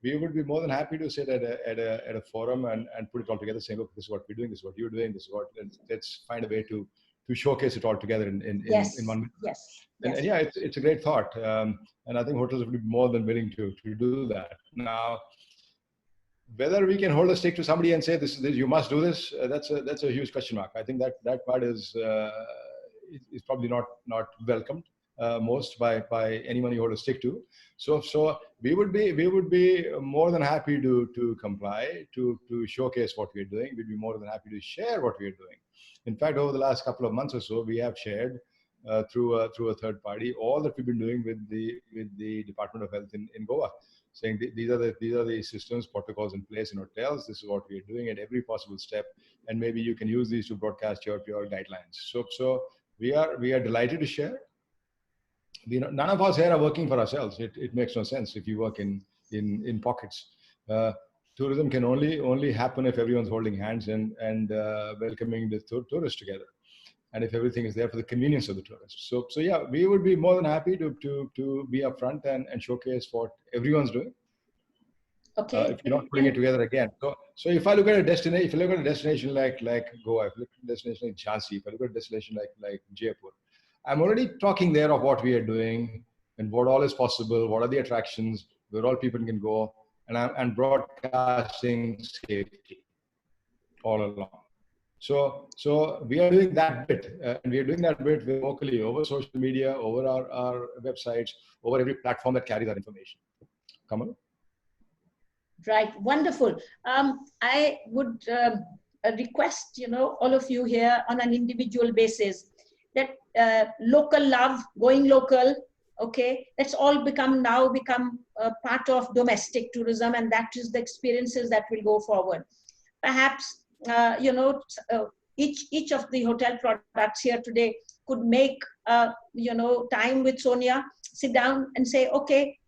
we would be more than happy to sit at a forum and put it all together, saying, look, this is what we're doing, this is what you're doing, this is what, let's find a way to showcase it all together in one. Yes. And yeah, it's a great thought. And I think hotels would be more than willing to do that. Now, whether we can hold a stick to somebody and say this you must do this, that's a huge question mark. I think that part is probably not welcomed most by anyone you hold a stick to. So we would be more than happy to comply, to showcase what we're doing. We'd be more than happy to share what we're doing. In fact, over the last couple of months or so, we have shared through a third party all that we've been doing with the Department of Health in Goa, saying these are the systems, protocols in place in hotels. This is what we are doing at every possible step, and maybe you can use these to broadcast your guidelines. So we are delighted to share. None of us here are working for ourselves. It makes no sense if you work in pockets. Tourism can only happen if everyone's holding hands and welcoming the tourists together, and if everything is there for the convenience of the tourists. So yeah, we would be more than happy to be upfront and showcase what everyone's doing. Okay. If you're not putting it together again. So if I look at a destination, like Goa, if I look at a destination like Jhansi, if I look at a destination like Jaipur, I'm already talking there of what we are doing and what all is possible, what are the attractions, where all people can go, and broadcasting safety all along. So we are doing that bit, and we are doing that bit locally over social media, over our websites, over every platform that carries that information. Kamal? Right, wonderful. I would request, all of you here on an individual basis that local love, going local, okay, let's all become part of domestic tourism, and that is the experiences that will go forward. Perhaps, each of the hotel products here today could make, time with Sonia, sit down and say, okay,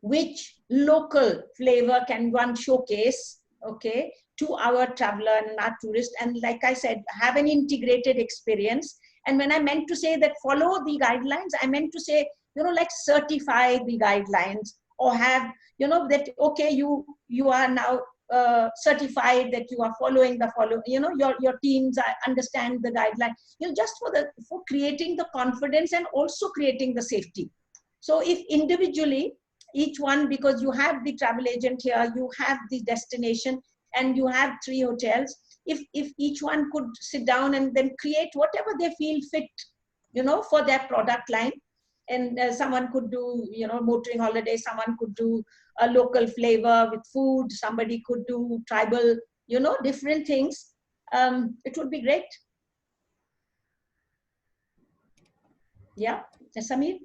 which local flavor can one showcase, okay, to our traveler and our tourist, and like I said, have an integrated experience. And when I meant to say that follow the guidelines, I meant to say, like certify the guidelines, or have, that, okay, you are now certified that you are following your teams understand the guideline, just for creating the confidence and also creating the safety. So if individually, each one, because you have the travel agent here, you have the destination, and you have 3 hotels, if each one could sit down and then create whatever they feel fit, for their product line. And someone could do, motoring holiday, someone could do a local flavor with food, somebody could do tribal, different things. It would be great. Yeah, Samir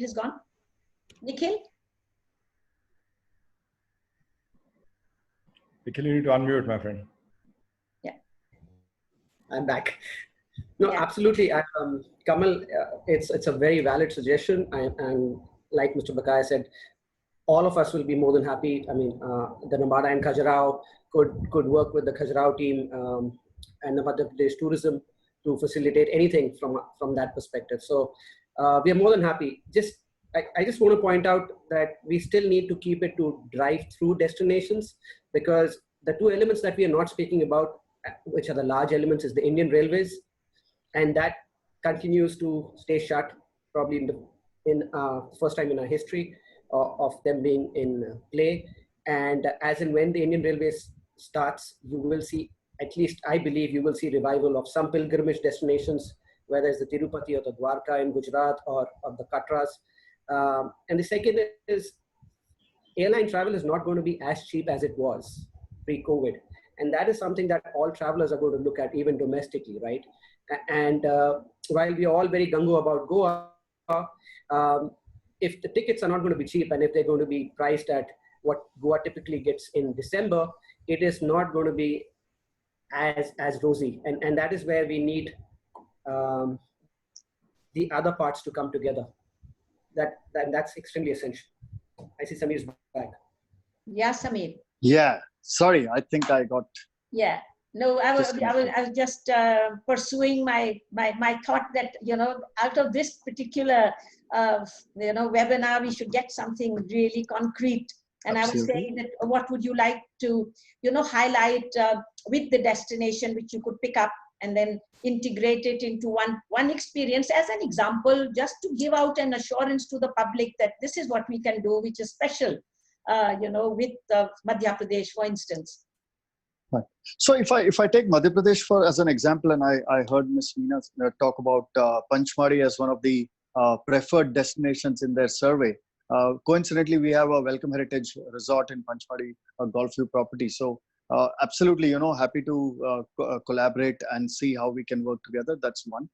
is gone. Nikhil? Nikhil, you need to unmute, my friend. Yeah. I'm back. No, yeah. Absolutely. Kamal, it's a very valid suggestion. And like Mr. Bakaya said, all of us will be more than happy. I mean, the Namada and Khajuraho could work with the Khajuraho team and the Madhya Pradesh Tourism to facilitate anything from that perspective. So we are more than happy. I just want to point out that we still need to keep it to drive-through destinations, because the 2 elements that we are not speaking about, which are the large elements, is the Indian Railways, and that continues to stay shut, probably in first time in our history of them being in play. And as and when the Indian Railways starts, you will see, at least I believe, you will see revival of some pilgrimage destinations, whether it's the Tirupati or the Dwarka in Gujarat or the Katras. And the second is, airline travel is not going to be as cheap as it was pre-COVID. And that is something that all travelers are going to look at, even domestically, right? And while we are all very gung-ho about Goa, if the tickets are not going to be cheap, and if they're going to be priced at what Goa typically gets in December, it is not going to be as rosy. And that is where we need the other parts to come together. That's extremely essential. I see Samir's back. Yeah, Samir. Yeah, sorry, I think I got. Yeah, no, I was just pursuing my thought that, out of this particular, webinar, we should get something really concrete. And Absolutely. I was saying that what would you like to, highlight with the destination, which you could pick up and then integrate it into one experience as an example, just to give out an assurance to the public that this is what we can do, which is special. with Madhya Pradesh, for instance. Right. So if I take Madhya Pradesh as an example, and I heard Ms. Meena talk about Panchmari as one of the preferred destinations in their survey. Coincidentally, we have a Welcome Heritage Resort in Panchmari, a golf view property. So absolutely, happy to collaborate and see how we can work together. That's one.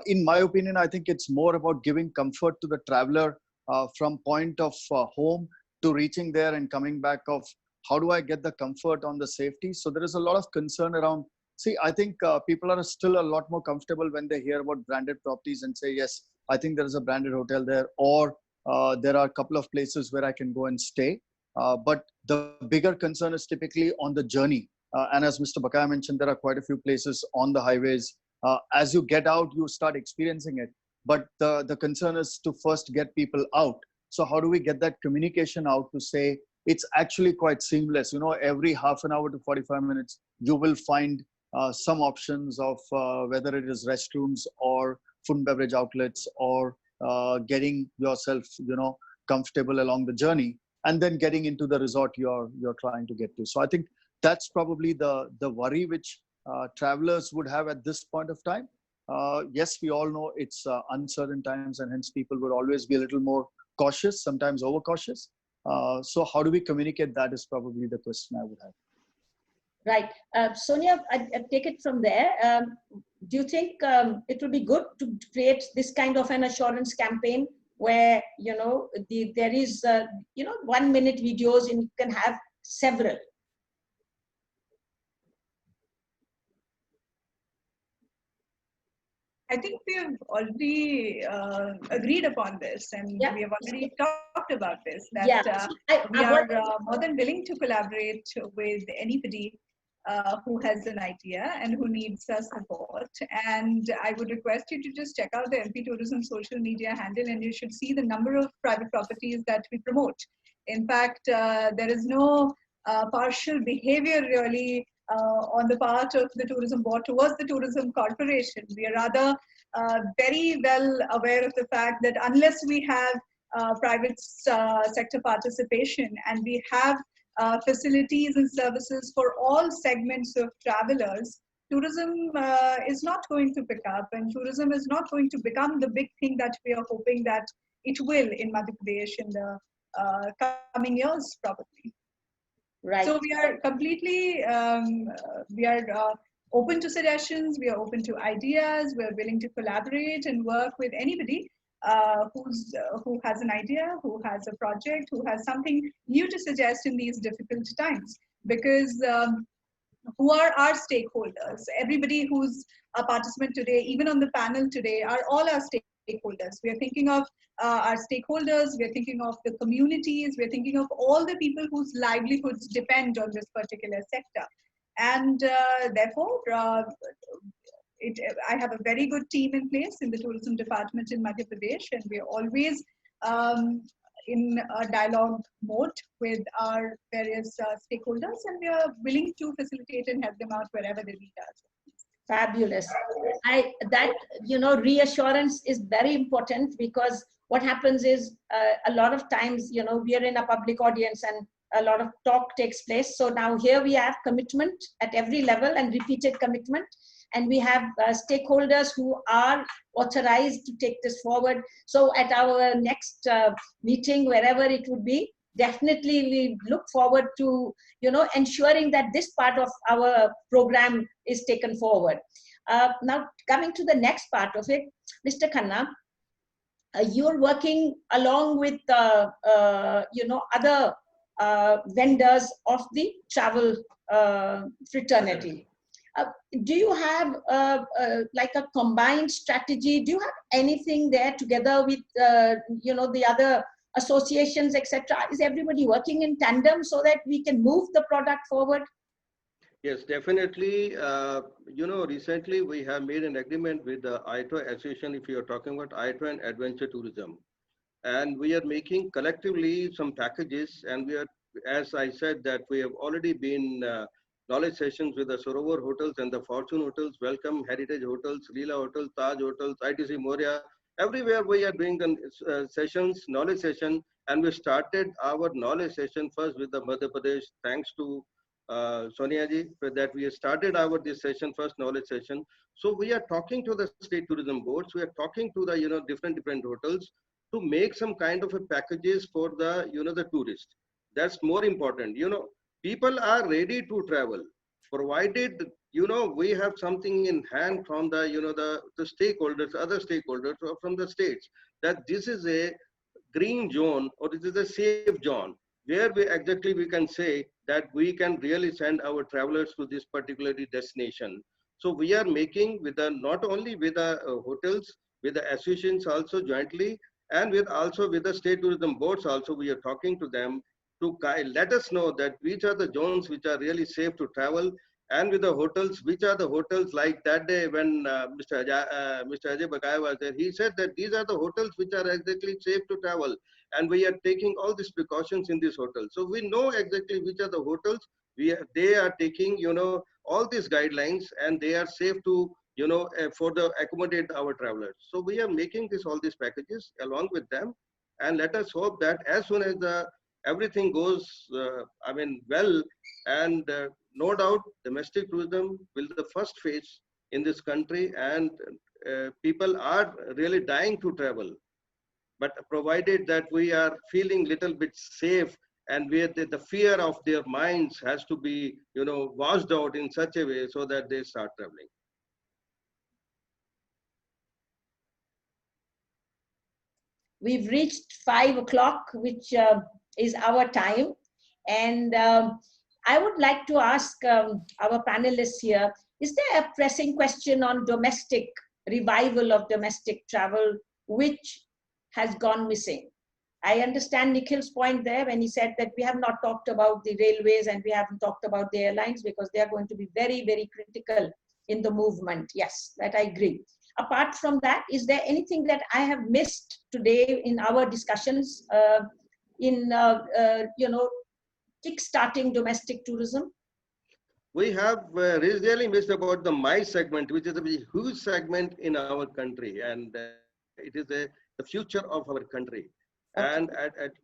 In my opinion, I think it's more about giving comfort to the traveler from point of home to reaching there and coming back of how do I get the comfort on the safety. So there is a lot of concern around. See, I think people are still a lot more comfortable when they hear about branded properties and say, yes, I think there is a branded hotel there, or there are a couple of places where I can go and stay. But the bigger concern is typically on the journey. And as Mr. Bakaya mentioned, there are quite a few places on the highways. As you get out, you start experiencing it. But the concern is to first get people out. So how do we get that communication out to say, it's actually quite seamless. Every half an hour to 45 minutes, you will find some options of whether it is restrooms or food and beverage outlets or getting yourself, comfortable along the journey and then getting into the resort you're trying to get to. So I think that's probably the worry which travelers would have at this point of time. Yes, we all know it's uncertain times and hence people would always be a little more cautious, sometimes overcautious. So how do we communicate that is probably the question I would have. Right. Sonia, I take it from there. Do you think it would be good to create this kind of an assurance campaign where, there is, 1 minute videos and you can have several? I think we have already agreed upon this, and Yeah. we have already talked about this, that yeah. we are more than willing to collaborate with anybody who has an idea and who needs our support. And I would request you to just check out the MP Tourism social media handle, and you should see the number of private properties that we promote. In fact, there is no partial behavior really on the part of the tourism board towards the tourism corporation. We are rather very well aware of the fact that unless we have private sector participation and we have facilities and services for all segments of travelers, tourism is not going to pick up, and tourism is not going to become the big thing that we are hoping that it will in Madhya Pradesh in the coming years, probably. Right. So we are completely, we are open to suggestions, we are open to ideas, we are willing to collaborate and work with anybody who has an idea, who has a project, who has something new to suggest in these difficult times. Because who are our stakeholders? Everybody who's a participant today, even on the panel today, are all our stakeholders. We are thinking of our stakeholders, we are thinking of the communities, we are thinking of all the people whose livelihoods depend on this particular sector. And therefore, I have a very good team in place in the tourism department in Madhya Pradesh, and we are always in a dialogue mode with our various stakeholders, and we are willing to facilitate and help them out wherever they need us. Fabulous. That reassurance is very important, because what happens is a lot of times, we are in a public audience and a lot of talk takes place. So now here we have commitment at every level and repeated commitment. And we have stakeholders who are authorized to take this forward. So at our next meeting, wherever it would be, definitely we look forward to, ensuring that this part of our program is taken forward. Now, coming to the next part of it, Mr. Khanna, you're working along with, other vendors of the travel fraternity. Do you have like a combined strategy? Do you have anything there together with, the other associations, etc.? Is everybody working in tandem so that we can move the product forward? Yes, definitely. Recently we have made an agreement with the ITO Association, if you are talking about ITO and Adventure Tourism. And we are making collectively some packages, and we are, as I said, that we have already been knowledge sessions with the Sorovar hotels and the Fortune hotels, Welcome Heritage hotels, Leela hotels, Taj hotels, ITC Moria. Everywhere we are doing the sessions, knowledge session, and we started our knowledge session first with the Madhya Pradesh. Thanks to Sonia ji, for that we started our this session first knowledge session. So we are talking to the state tourism boards. We are talking to the different hotels to make some kind of a packages for the the tourist. That's more important. People are ready to travel, provided we have something in hand from the the stakeholders, other stakeholders, or from the states, that this is a green zone or this is a safe zone where we can say that we can really send our travelers to this particular destination. So we are making with the not only with the hotels, with the associations also jointly, and with also with the state tourism boards also, we are talking to them to let us know that which are the zones which are really safe to travel, and with the hotels, which are the hotels. Like that day when Mr. Ajay Bakaya was there, he said that these are the hotels which are exactly safe to travel, and we are taking all these precautions in this hotel. So we know exactly which are the hotels they are taking all these guidelines, and they are safe to for the accommodate our travelers. So we are making all these packages along with them, and let us hope that as soon as the everything goes well, and no doubt domestic tourism will be the first phase in this country, and people are really dying to travel, but provided that we are feeling little bit safe, and where the fear of their minds has to be washed out in such a way so that they start traveling. We've reached 5 o'clock, which is our time. And I would like to ask our panelists here, is there a pressing question on revival of domestic travel, which has gone missing? I understand Nikhil's point there when he said that we have not talked about the railways and we haven't talked about the airlines because they are going to be very, very critical in the movement. Yes, that I agree. Apart from that, is there anything that I have missed today in our discussions in kickstarting domestic tourism? We have really missed about the MICE segment, which is a huge segment in our country, and it is the future of our country. Okay. And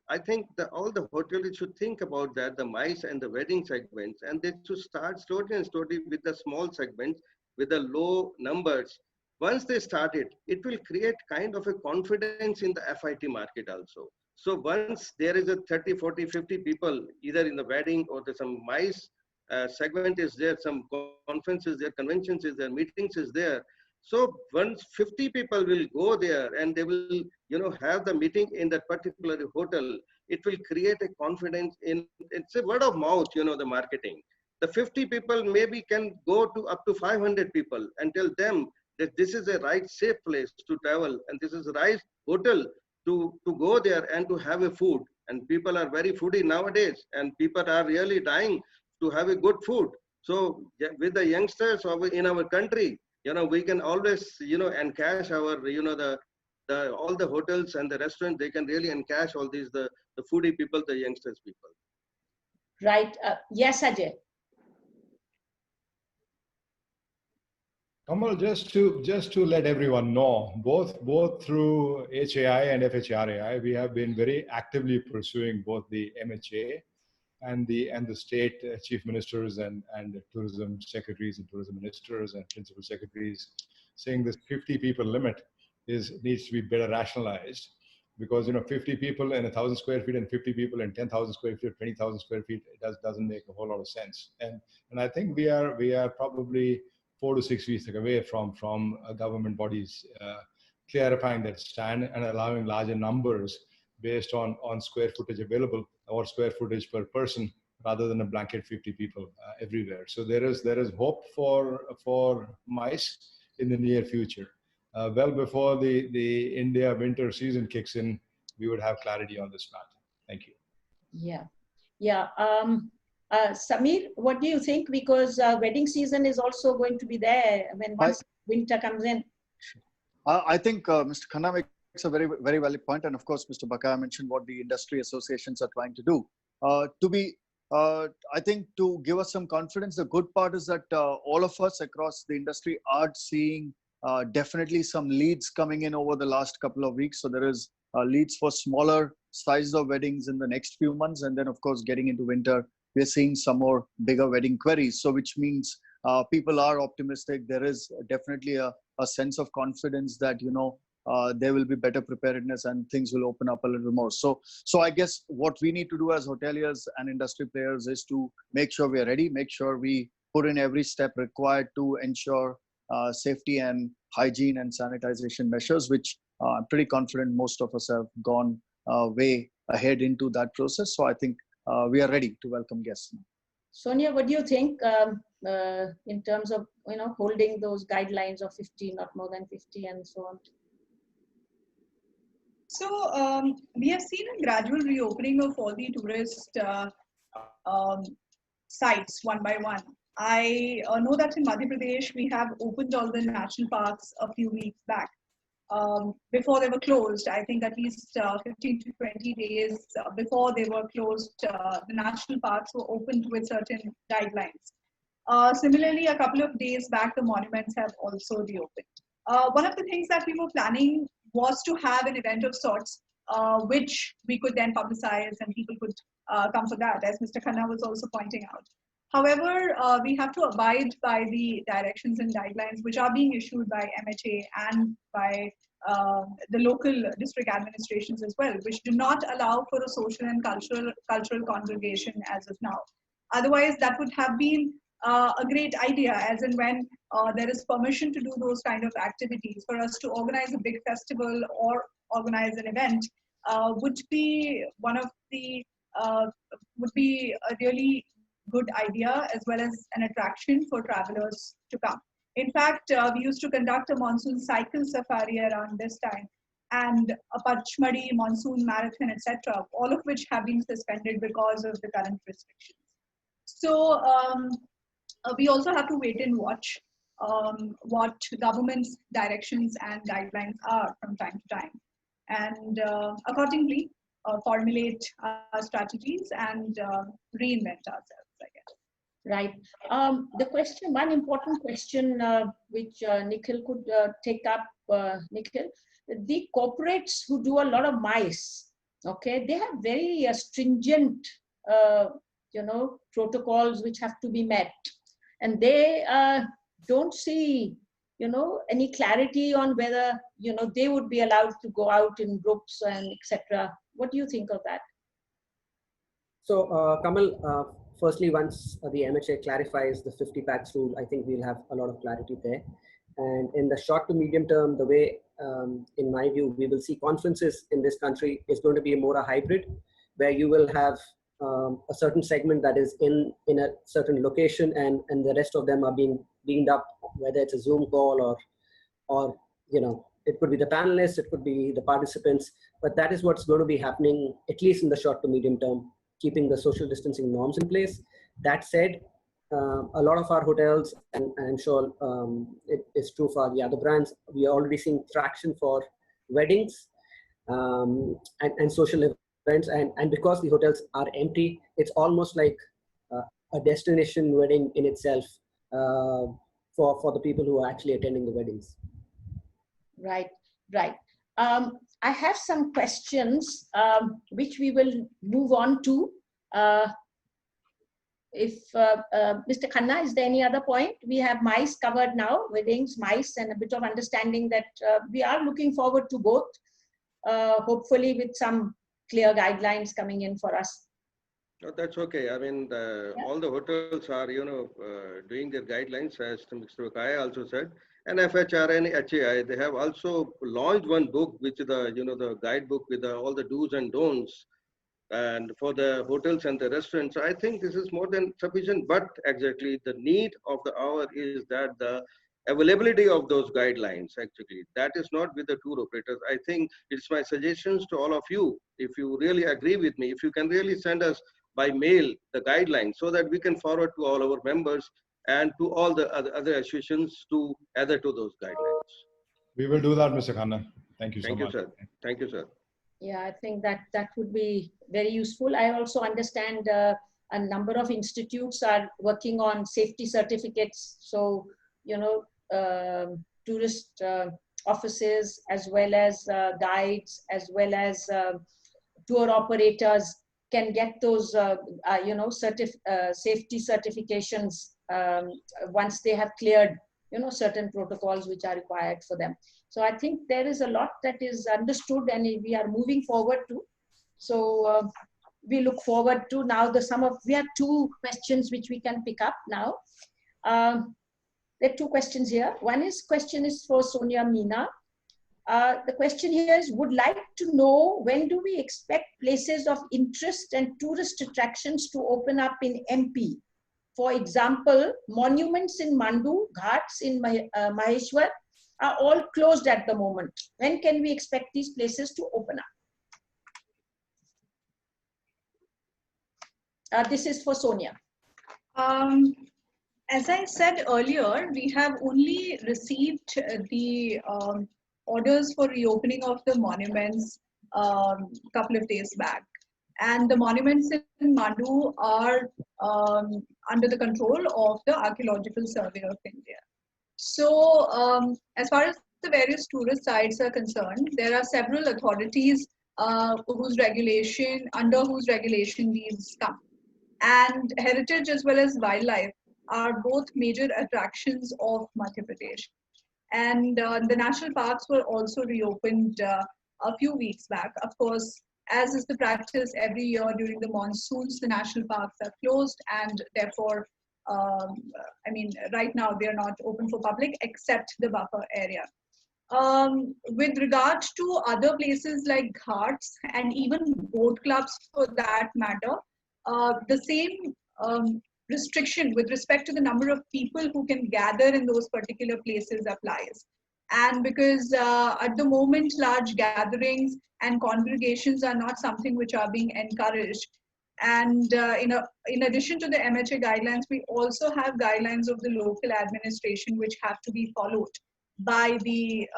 I think that all the hoteliers should think about that, the MICE and the wedding segments, and they should start slowly and slowly with the small segments, with the low numbers. Once they start it, it will create kind of a confidence in the FIT market also. So once there is a 30, 40, 50 people, either in the wedding or there's some MICE segment is there, some conferences there, conventions is there, meetings is there. So once 50 people will go there and they will, have the meeting in that particular hotel, it will create a confidence in, it's a word of mouth, the marketing. The 50 people maybe can go to up to 500 people and tell them that this is a right safe place to travel, and this is the right hotel to go there and to have a food. And people are very foodie nowadays, and people are really dying to have a good food. So with the youngsters in our country, we can always, encash our, all the hotels and the restaurants, they can really encash all these, the foodie people, the youngsters people. Right. Yes, Ajay. Kamal, just to let everyone know, both through HAI and FHRAI, we have been very actively pursuing both the MHA and the state chief ministers and tourism secretaries and tourism ministers and principal secretaries, saying this 50 people limit needs to be better rationalized, because 50 people in 1,000 square feet and 50 people in 10,000 square feet, 20,000 square feet, it doesn't make a whole lot of sense. And I think we are probably 4 to 6 weeks away from government bodies clarifying that stand and allowing larger numbers based on square footage available or square footage per person, rather than a blanket 50 people everywhere. So there is hope for MICE in the near future. Well before the India winter season kicks in, we would have clarity on this matter. Thank you. Yeah. Samir, what do you think? Because wedding season is also going to be there once winter comes in. I think Mr. Khanna makes a very, very valid point. And of course, Mr. Bakaya mentioned what the industry associations are trying to do. I think to give us some confidence, the good part is that all of us across the industry are seeing definitely some leads coming in over the last couple of weeks. So there is leads for smaller size of weddings in the next few months. And then of course, getting into winter, we're seeing some more bigger wedding queries. So which means people are optimistic. There is definitely a sense of confidence that, there will be better preparedness and things will open up a little more. So I guess what we need to do as hoteliers and industry players is to make sure we are ready, make sure we put in every step required to ensure safety and hygiene and sanitization measures, which I'm pretty confident most of us have gone way ahead into that process. So I think we are ready to welcome guests now. Sonia, what do you think in terms of holding those guidelines of 50, not more than 50, and so on? So we have seen a gradual reopening of all the tourist sites one by one. I know that in Madhya Pradesh, we have opened all the national parks a few weeks back. Before they were closed, I think at least 15 to 20 days before they were closed, the national parks were opened with certain guidelines. Similarly, a couple of days back, the monuments have also reopened. One of the things that we were planning was to have an event of sorts, which we could then publicize and people could come for that, as Mr. Khanna was also pointing out. However, we have to abide by the directions and guidelines which are being issued by MHA and by the local district administrations as well, which do not allow for a social and cultural congregation as of now. Otherwise, that would have been a great idea, as in when there is permission to do those kind of activities. For us to organize a big festival or organize an event would be would be a really good idea, as well as an attraction for travelers to come. In fact, we used to conduct a monsoon cycle safari around this time, and a Pachmadi monsoon marathon, etc., all of which have been suspended because of the current restrictions. So we also have to wait and watch what government's directions and guidelines are from time to time, and accordingly formulate strategies and reinvent ourselves, I guess. Right. The question, one important question which Nikhil could take up, Nikhil, the corporates who do a lot of MICE, okay, they have very stringent, protocols which have to be met, and they don't see, any clarity on whether, they would be allowed to go out in groups and etc. What do you think of that? So, Kamal, firstly, once the MHA clarifies the 50 packs rule, I think we'll have a lot of clarity there. And in the short to medium term, the way, in my view, we will see conferences in this country is going to be more a hybrid, where you will have a certain segment that is in a certain location, and the rest of them are being beamed up, whether it's a Zoom call or it could be the panelists, it could be the participants, but that is what's going to be happening, at least in the short to medium term, keeping the social distancing norms in place. That said, a lot of our hotels, and I'm sure it is true for the other brands, we are already seeing traction for weddings and social events. And because the hotels are empty, it's almost like a destination wedding in itself for the people who are actually attending the weddings. Right, right. I have some questions which we will move on to. Mr. Khanna, is there any other point? We have MICE covered now, weddings, MICE, and a bit of understanding that we are looking forward to both, hopefully with some clear guidelines coming in for us. No, that's okay. I mean, all the hotels are, doing their guidelines, as Mr. Kaya also said. And FHR and HAI, they have also launched one book, which is the guidebook with all the do's and don'ts, and for the hotels and the restaurants. I think this is more than sufficient, but exactly the need of the hour is that the availability of those guidelines, actually, that is not with the tour operators. I think it's my suggestions to all of you, if you really agree with me, if you can really send us by mail the guidelines so that we can forward to all our members and to all the other associations to adhere to those guidelines. We will do that, Mr. Khanna. Thank you so much. Sir. Thank you, sir. Yeah, I think that would be very useful. I also understand a number of institutes are working on safety certificates. So, tourist offices, as well as guides, as well as tour operators can get those, safety certifications once they have cleared, certain protocols which are required for them. So I think there is a lot that is understood and we are moving forward to. So we look forward to now we have two questions which we can pick up now. There are two questions here. Question is for Sonia Meena. The question here is, would like to know, when do we expect places of interest and tourist attractions to open up in MP? For example, monuments in Mandu, ghats in Maheshwar are all closed at the moment. When can we expect these places to open up? This is for Sonia. As I said earlier, we have only received the orders for reopening of the monuments a couple of days back. And the monuments in Mandu are under the control of the Archaeological Survey of India. So as far as the various tourist sites are concerned, there are several authorities under whose regulation these come. And heritage as well as wildlife are both major attractions of Madhya Pradesh. And the national parks were also reopened a few weeks back. Of course, as is the practice every year during the monsoons, the national parks are closed, and therefore, right now they are not open for public except the buffer area. With regard to other places like ghats and even boat clubs for that matter, the same restriction with respect to the number of people who can gather in those particular places applies. And because at the moment, large gatherings and congregations are not something which are being encouraged. And in addition to the MHA guidelines, we also have guidelines of the local administration which have to be followed by the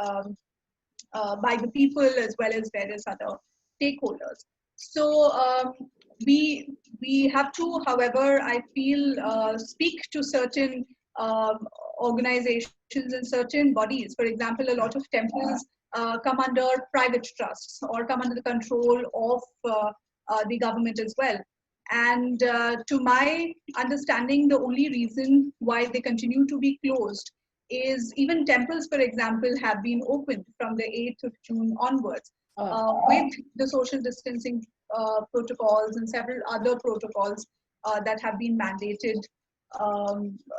people as well as various other stakeholders. So we have to, however, I feel, speak to certain organizations and certain bodies. For example, a lot of temples come under private trusts or come under the control of the government as well. And to my understanding, the only reason why they continue to be closed is even temples, for example, have been opened from the 8th of June onwards with the social distancing protocols and several other protocols that have been mandated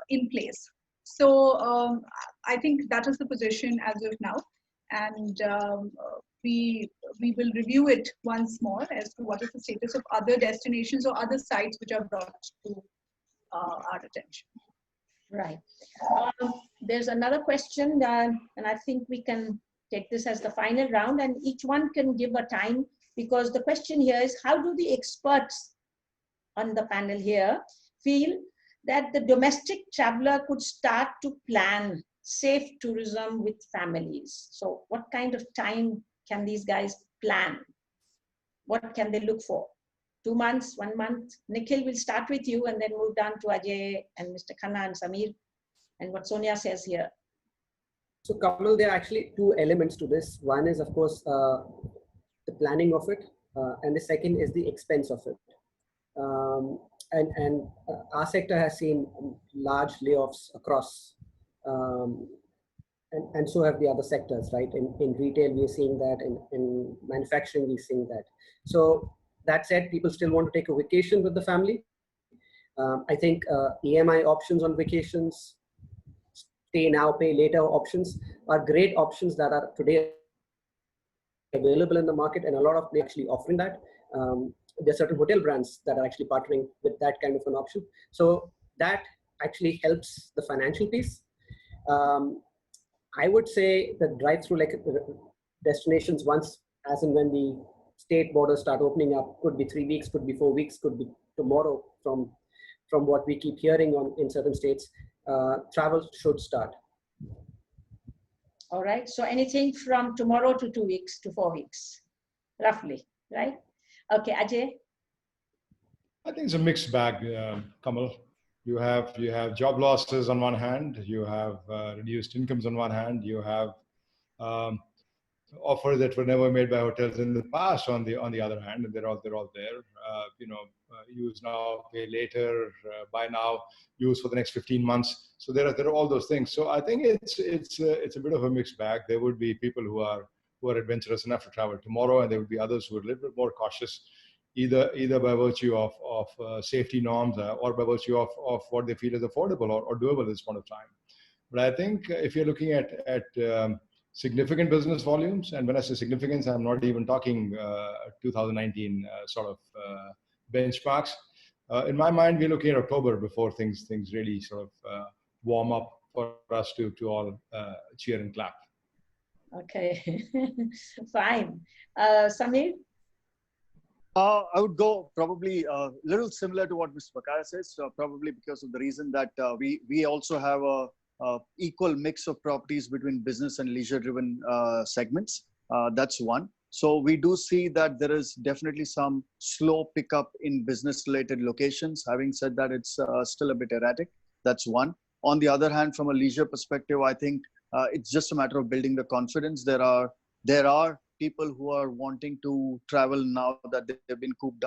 in place. So I think that is the position as of now. And we will review it once more as to what is the status of other destinations or other sites which are brought to our attention. Right. There's another question, and I think we can take this as the final round, and each one can give a time, because the question here is, how do the experts on the panel here feel that the domestic traveler could start to plan safe tourism with families? So what kind of time can these guys plan? What can they look for? 2 months, 1 month? Nikhil, will start with you and then move down to Ajay and Mr. Khanna and Samir, and what Sonia says here. So Kamal, there are actually two elements to this. One is, of course, the planning of it, and the second is the expense of it. And our sector has seen large layoffs across, and so have the other sectors, right? In retail, we're seeing that, in manufacturing, we're seeing that. So that said, people still want to take a vacation with the family. I think EMI options on vacations, stay now, pay later options are great options that are today available in the market, and a lot of them actually offering that. There are certain hotel brands that are actually partnering with that kind of an option. So that actually helps the financial piece. I would say the drive-through like destinations, once as and when the state borders start opening up, could be 3 weeks, could be 4 weeks, could be tomorrow from what we keep hearing in certain states. Travel should start. All right. So anything from tomorrow to 2 weeks to 4 weeks, roughly, right? Okay, Ajay. I think it's a mixed bag, Kamal. you have job losses on one hand, you have reduced incomes on one hand, you have um, offers that were never made by hotels in the past on the other hand, and they're all there. Use now, pay later, buy now, use for the next 15 months. So there are all those things. So I think it's a bit of a mixed bag. There would be people who are adventurous enough to travel tomorrow, and there would be others who are a little bit more cautious, either by virtue of safety norms or by virtue of what they feel is affordable or doable at this point of time. But I think if you're looking at significant business volumes, and when I say significance, I'm not even talking 2019 sort of benchmarks. In my mind, we're looking at October before things really sort of warm up for us to all cheer and clap. Okay, fine. Samir? I would go probably a little similar to what Mr. Bakaya says, probably because of the reason that we also have a equal mix of properties between business and leisure-driven segments. That's one. So we do see that there is definitely some slow pickup in business-related locations. Having said that, it's still a bit erratic. That's one. On the other hand, from a leisure perspective, I think it's just a matter of building the confidence. There are people who are wanting to travel now that they've been cooped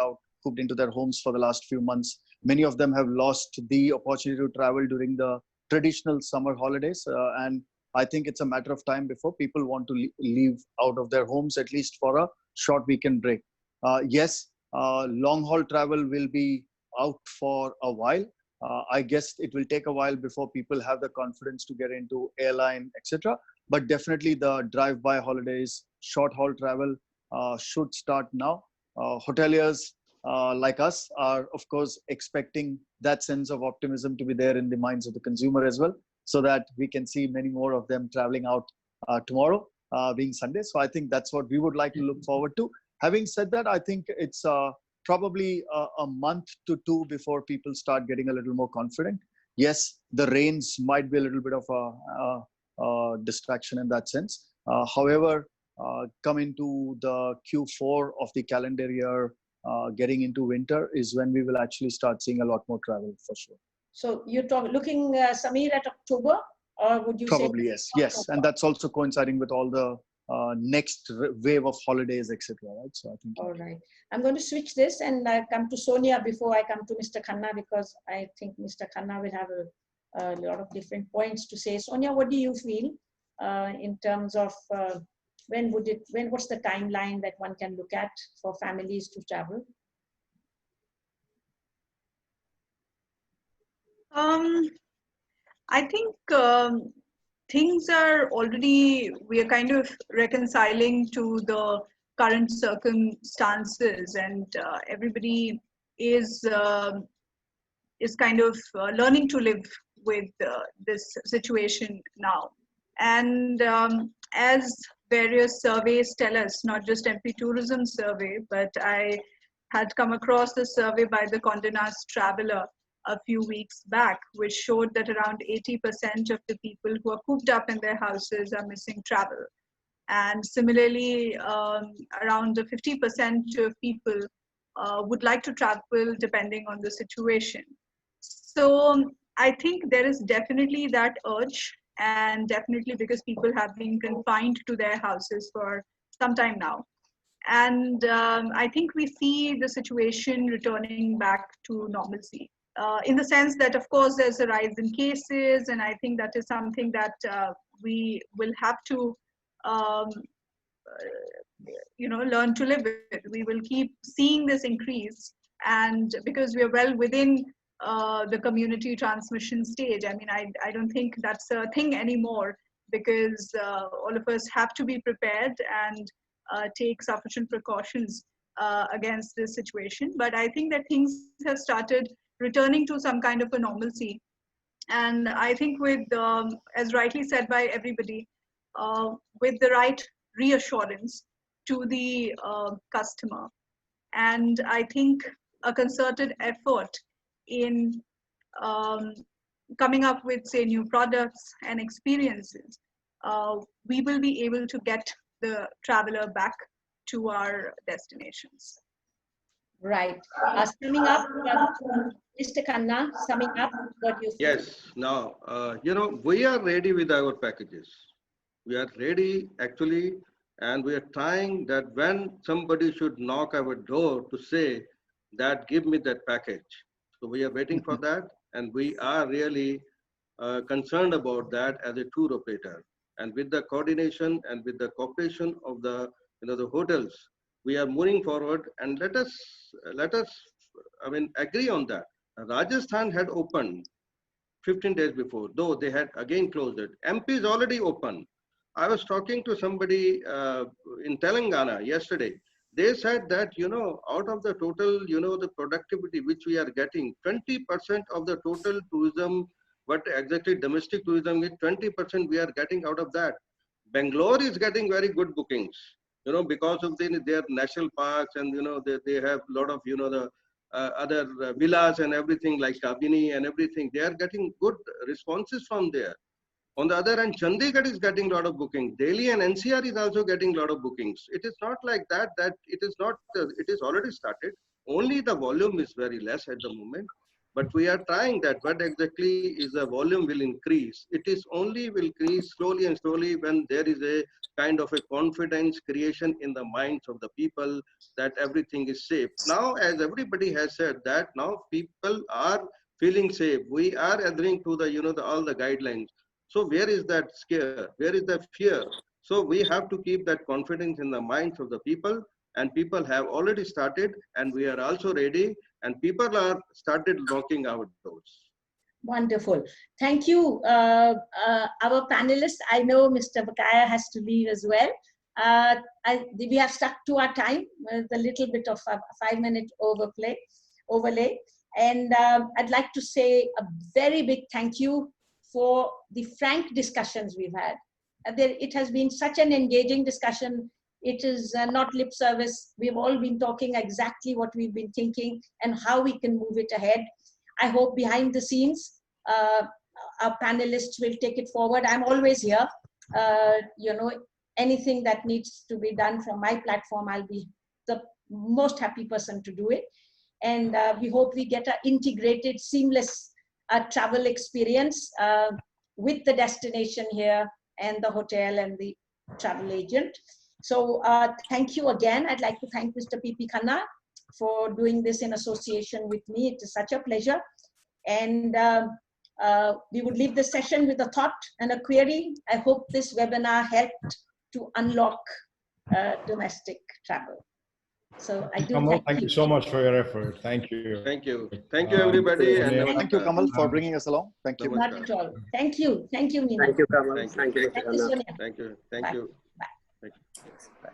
into their homes for the last few months. Many of them have lost the opportunity to travel during the traditional summer holidays. And I think it's a matter of time before people want to leave out of their homes, at least for a short weekend break. Yes, long haul travel will be out for a while. I guess it will take a while before people have the confidence to get into airline, etc. But definitely the drive-by holidays, short haul travel should start now. Hoteliers like us are, of course, expecting that sense of optimism to be there in the minds of the consumer as well, so that we can see many more of them traveling out tomorrow, being Sunday. So I think that's what we would like to look forward to. Having said that, I think it's probably a month to two before people start getting a little more confident. Yes, the rains might be a little bit of a distraction in that sense. However, coming to the Q4 of the calendar year, getting into winter is when we will actually start seeing a lot more travel for sure. So you're looking, Samir, at October, or would you probably say? yes, and that's also coinciding with all the next wave of holidays, etc. Right? So I think. All right, I'm going to switch this and come to Sonia before I come to Mr. Khanna, because I think Mr. Khanna will have a lot of different points to say. Sonia, what do you feel in terms of what's the timeline that one can look at for families to travel? I think things are already, we are kind of reconciling to the current circumstances, and everybody is kind of learning to live with this situation now. And as various surveys tell us, not just MP Tourism survey, but I had come across the survey by the Condé Nast Traveler a few weeks back, which showed that around 80% of the people who are cooped up in their houses are missing travel. And similarly, around 50% of people would like to travel depending on the situation. So I think there is definitely that urge, and definitely because people have been confined to their houses for some time now. And I think we see the situation returning back to normalcy. In the sense that, of course, there's a rise in cases, and I think that is something that we will have to, learn to live with. We will keep seeing this increase, and because we are well within the community transmission stage, I mean, I don't think that's a thing anymore, because all of us have to be prepared and take sufficient precautions against this situation. But I think that things have started returning to some kind of a normalcy. And I think with, as rightly said by everybody, with the right reassurance to the customer, and I think a concerted effort in coming up with, say, new products and experiences, we will be able to get the traveler back to our destinations. Right. Summing up, Mr. Khanna, summing up what you feel. Yes. Now, we are ready with our packages. We are ready actually, and we are trying that when somebody should knock our door to say that give me that package. So we are waiting for that, and we are really concerned about that as a tour operator. And with the coordination and with the cooperation of the the hotels, we are moving forward. And let us agree on that. Rajasthan had opened 15 days before, though they had again closed it. MP is already open. I was talking to somebody in Telangana yesterday. They said that, out of the total, the productivity which we are getting, 20% of the total tourism, what exactly domestic tourism is, 20% we are getting out of that. Bangalore is getting very good bookings, because of their national parks, and, they have a lot of, the other villas and everything like Kabini and everything. They are getting good responses from there. On the other hand, Chandigarh is getting a lot of bookings. Delhi and NCR is also getting a lot of bookings. It is not like that it is not, it is already started. Only the volume is very less at the moment. But we are trying that. What exactly is the volume will increase? It is only will increase slowly and slowly when there is a kind of a confidence creation in the minds of the people that everything is safe. Now, as everybody has said that now people are feeling safe. We are adhering to the, all the guidelines. So where is that scare? Where is that fear? So we have to keep that confidence in the minds of the people, and people have already started, and we are also ready, and people are started knocking our doors. Wonderful. Thank you. Our panelists, I know Mr. Bakaya has to leave as well. We have stuck to our time with a little bit of a 5-minute overlay. And I'd like to say a very big thank you for the frank discussions we've had. It has been such an engaging discussion. It is not lip service. We've all been talking exactly what we've been thinking and how we can move it ahead. I hope behind the scenes, our panelists will take it forward. I'm always here. Anything that needs to be done from my platform, I'll be the most happy person to do it. And we hope we get an integrated, seamless travel experience with the destination here and the hotel and the travel agent. So thank you again. I'd like to thank Mr. P.P. Khanna for doing this in association with me. It is such a pleasure. And we would leave the session with a thought and a query. I hope this webinar helped to unlock domestic travel. So I do thank you so much for your effort. Thank you. Thank you. Thank you, everybody. Thank you, Kamal, for bringing us along. Thank you. Not at all. Thank you. Thank you, Meena. Thank you, Kamal. Thank you. Thank you, Thank you, Sonia. Thank you. Thank Bye. you. Bye. Thank you. Bye.